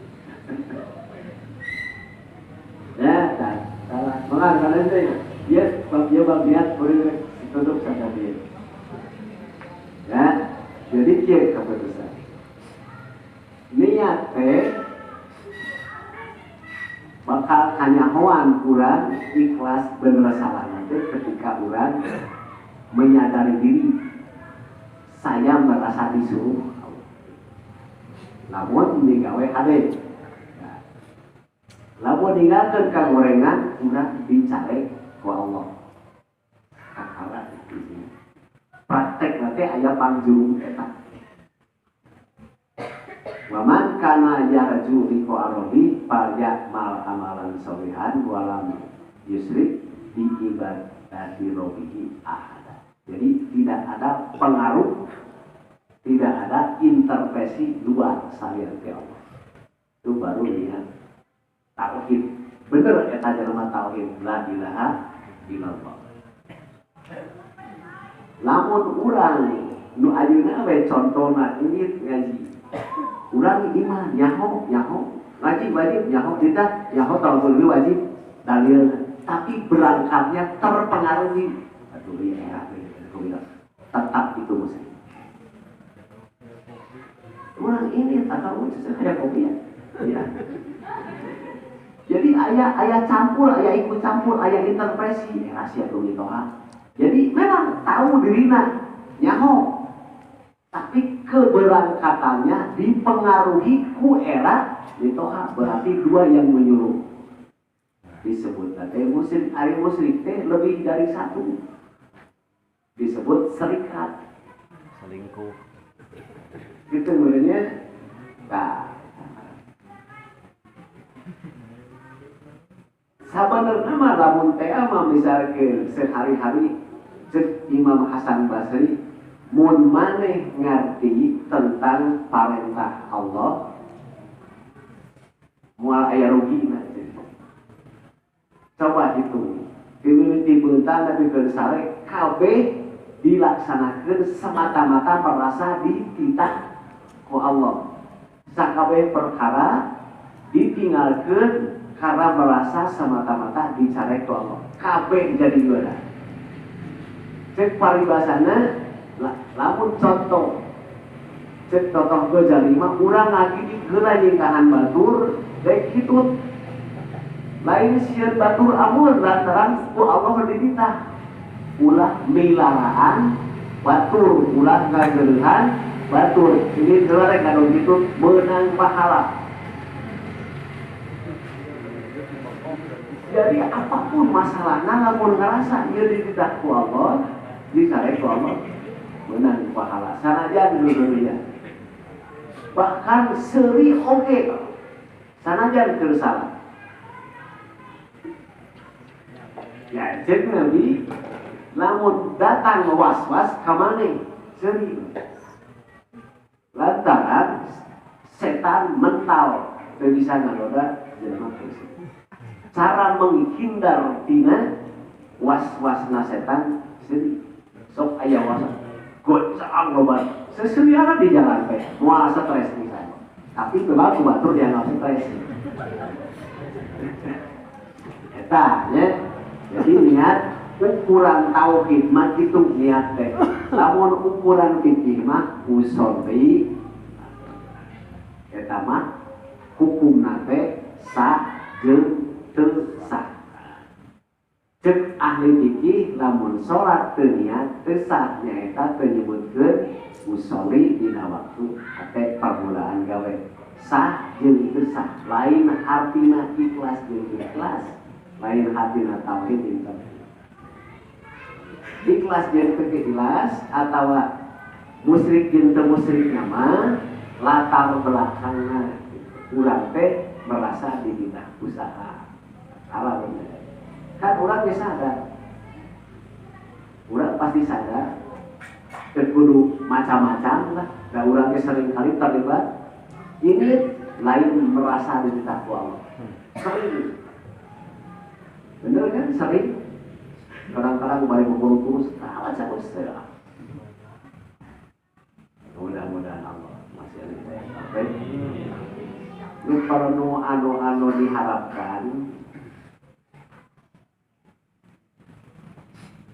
Ya, salah. Mengarang itu dia bagian boleh tutup saja dia. Ya, jadi dia keputusan. Niat bakal kanyahoan urang ikhlas bener salah nanti ketika urang menyadari diri saya merasa disuruh namun digawe hade lamun ninggalkeun kagorengan urang dicare ku Allah kakara praktek nanti aya pangjurung eta waman kana yarju liqa arabi parja mal amalan sholihan walam yusrik bi ibadati rabbihi ahada. Jadi tidak ada pengaruh, tidak ada intervensi luar selain Allah. Itu baru lihat tauhid. Bener eta jelema tauhid la ilaha illallah. Lamun urang nu ayeuna we contona ini ngaji urang iman nyaho ngaji wajib nyaho tidak nyaho tawakul wajib dalil tapi berangkatnya terpengaruhi tetap itu muslim urang ini atau kayak kopi ya jadi ayah campur ayah ikut campur ayah intervensi rahasia dulu toha jadi memang tahu dirina nyaho tapi keberangkatannya dipengaruhi ku era ditoha berarti dua yang menyuruh disebut teh muslim ari musyrik teh lebih dari satu disebut serikat Selingkuh. gitu sebenarnya nah sabenerna mah lamun teh mah misalkeun sehari-hari cek Imam Hasan Basri mun maneh ngarti tentang perintah Allah moal aya rugina. Coba itu dimiliki bentar tapi bersare kabeh dilaksanakeun semata-mata merasa dititah ku Allah. Sakabeh perkara ditinggalkeun karena merasa semata-mata dicare ku Allah. Kabeh jadi juara. Cek paribasana lamun contoh cek totoh gue mah urang lagi di geura nyingkahan batur dek hitut lain sieun batur amul lantaran ku Allah dititah ulah milaraan batur ulah ngageurehan batur ini geura rek anu kitu meunang pahala. Jadi apapun masalahna lamun ngarasa ieu dititah ku Allah dicare ku Allah menang pahala sanajan dunia bahkan seri oke sanajan tersalah ya jadi Nabi namun datang was-was kamane seri lantaran setan mental teu bisa ngagoda jelema tersebut cara menghindar tina was-wasna setan seri sok aya was gocang loba seseriana di jalan teh moal stres misalnya tapi memang ku batur dianggap stres eta ya jadi niat ukuran tauhid mah kitu niat teh lamun ukuran fikih mah usolli eta mah hukumna teh sah jeung teu sah. Cek ahli fikih lamun salat teu niat teu sah nyaeta teu nyebutkeun usolli dina waktu ate permulaan gawe sah jeung teu sah lain artina ikhlas jeung ikhlas lain artina tauhid jeung tauhid ikhlas jeung teu ikhlas atawa musyrik jeung teu musyrik mah latar belakangna urang teh merasa dititah usaha salah bener kan orang ya sadar orang pasti sadar kudu macam-macam lah dan orang sering kali terlibat ini lain merasa dititah ku Allah sering bener kan sering kadang-kadang balik kurus salah saya usah mudah-mudahan Allah masih ada ini perlu anu diharapkan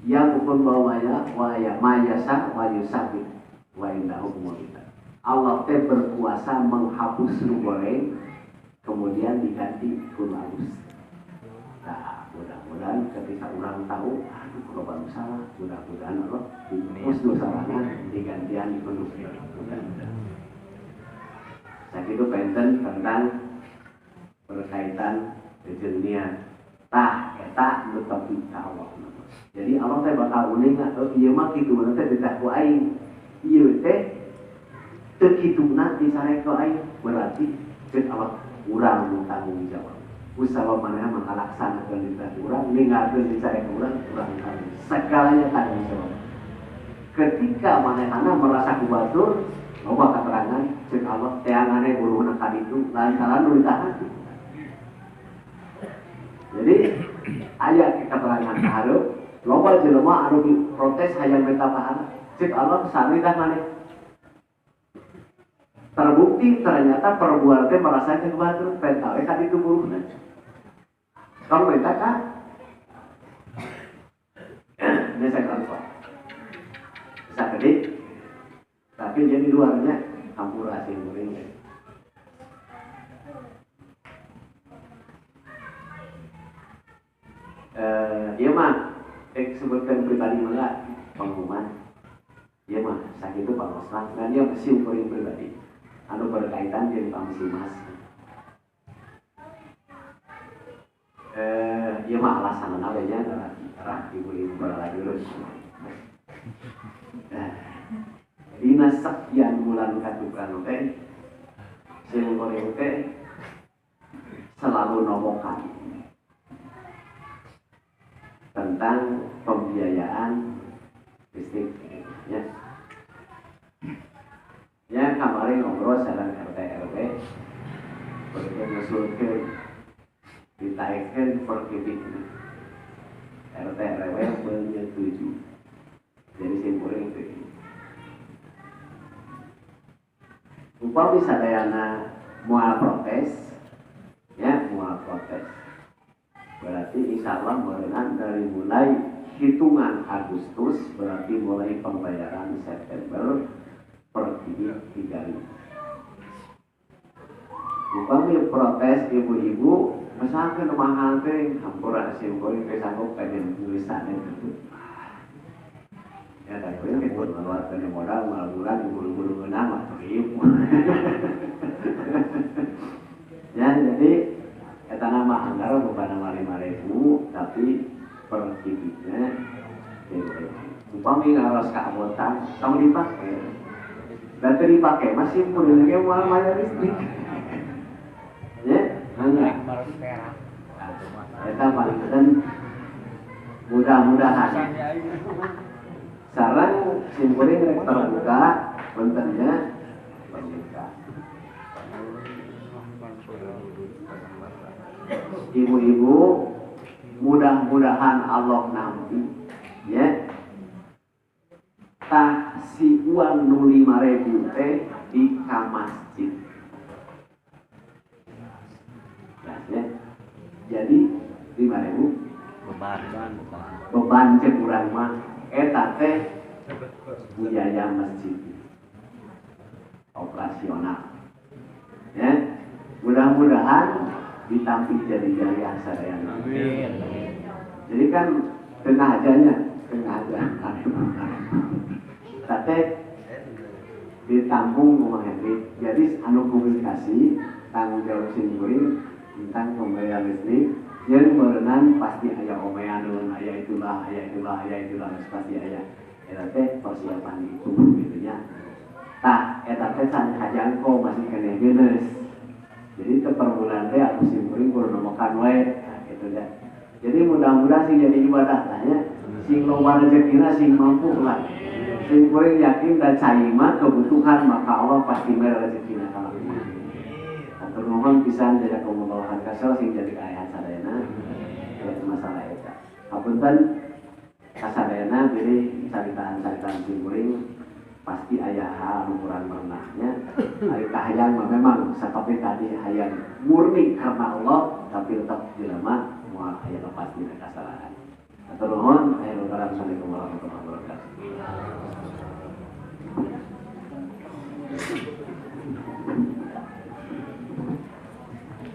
yang pun bawanya waya mayasa wayusabit wa indahu umurita Allah teh berkuasa menghapus nu goreng kemudian diganti kun halus. Nah mudah-mudahan ketika orang tahu aduh kalau baru salah mudah-mudahan Allah dihapus dosanya digantian di kun mudah-mudahan. Saya itu penten tentang berkaitan kejenian tah eta nu tapi Allah. Jadi Allah teh bakal uning ieu mah kitu teh ditah ku aing. Ieu teh teu kituna disarek ku aing berarti ceuk Allah urang nu tanggung jawab. Usaha manehna mangalaksanakeun ditah urang ninggalkeun disarek ku urang tanggung segalanya tanggung jawab. Ketika manehna merasa kubatur loba keterangan ceuk Allah teangane buluhna ka ditu lantaran nu ditahan. Jadi aya keterangan hareup loba jelema anu protes hayang minta pahala cek Allah sami dah maneh terbukti ternyata perbuatan teh merasa kebatur pentawe ka ditu buluhna kalau minta kan ini saya keluar bisa gede tapi jadi luarnya hampura sih muring iya mah sebutkan pribadi mana pengumuman ya mah sakit itu Pak Osman dan dia mesti ukurin pribadi anu berkaitan dengan Pak Musimas ya mah alasan awalnya adalah ibu-ibu berlagi terus dina sekian bulan katukan teh si ukurin teh selalu nomokan tentang pembiayaan listrik ya. Ya kemarin ngobrol sareng RT RW begitu ngusulkeun ditaikkeun per kubik RT RW menyetujui jadi simpulnya itu upami sadayana mual protes ya mual protes berarti insya Allah berenang dari mulai hitungan Agustus berarti mulai pembayaran September per kubik 3.000. Upami protes ibu-ibu misalkan mahal teh hampura simpulin teh sanggup pengen tulisannya gitu. Ya tapi itu mengeluarkan modal maluran bulu-bulu ngeunang atau ibu. Ya jadi eta nama anggaran bukan nama 5.000 tapi per kubiknya upami ngaros keanggotaan kamu dipakai dan dipakai masih punya uang bayar listrik ya hanya eta paling mudah-mudahan sareng simpuling rek terbuka bentennya terbuka ibu-ibu mudah-mudahan Allah nanti ya tah si uang nu 5.000 teh di ka masjid ya jadi 5.000 beban cek urang mah eta teh biaya masjid operasional ya mudah-mudahan ditampil jadi jariah sadayana. Amin. Jadi kan tengah ajanya, tapi ditampung rumah Henry. Jadi anu komunikasi tanggung jawab simpuling tentang pembayaran listrik. Yang berenang pasti ayah omeanun, ayah itulah pasti ayah. Eta teh persiapan itu gitunya. Tah eta teh san hajangko masih kene geus. Jadi kepermulaan teh aku simpuling kudu nemokan wae, nah, gitu ya. Jadi mudah-mudahan sing jadi ibadah tanya, sing loba rezekina sing mampu lah. Sing kuring yakin dan caima kebutuhan maka Allah pasti mere rezekina kalau. Atur nuhun pisan jadi kumulahan kasal sing jadi ayat sadayana. Itu masalah eta. Hapunten kasadayana pilih caritaan-caritaan sing kuring pasti aya hal ukuran pernahnya. Ari kahayang mah memang sapapi tadi hayang murni karena Allah tapi tetap jelema moal aya pasti kesalahan. Atur nuhun, assalamualaikum warahmatullahi wabarakatuh.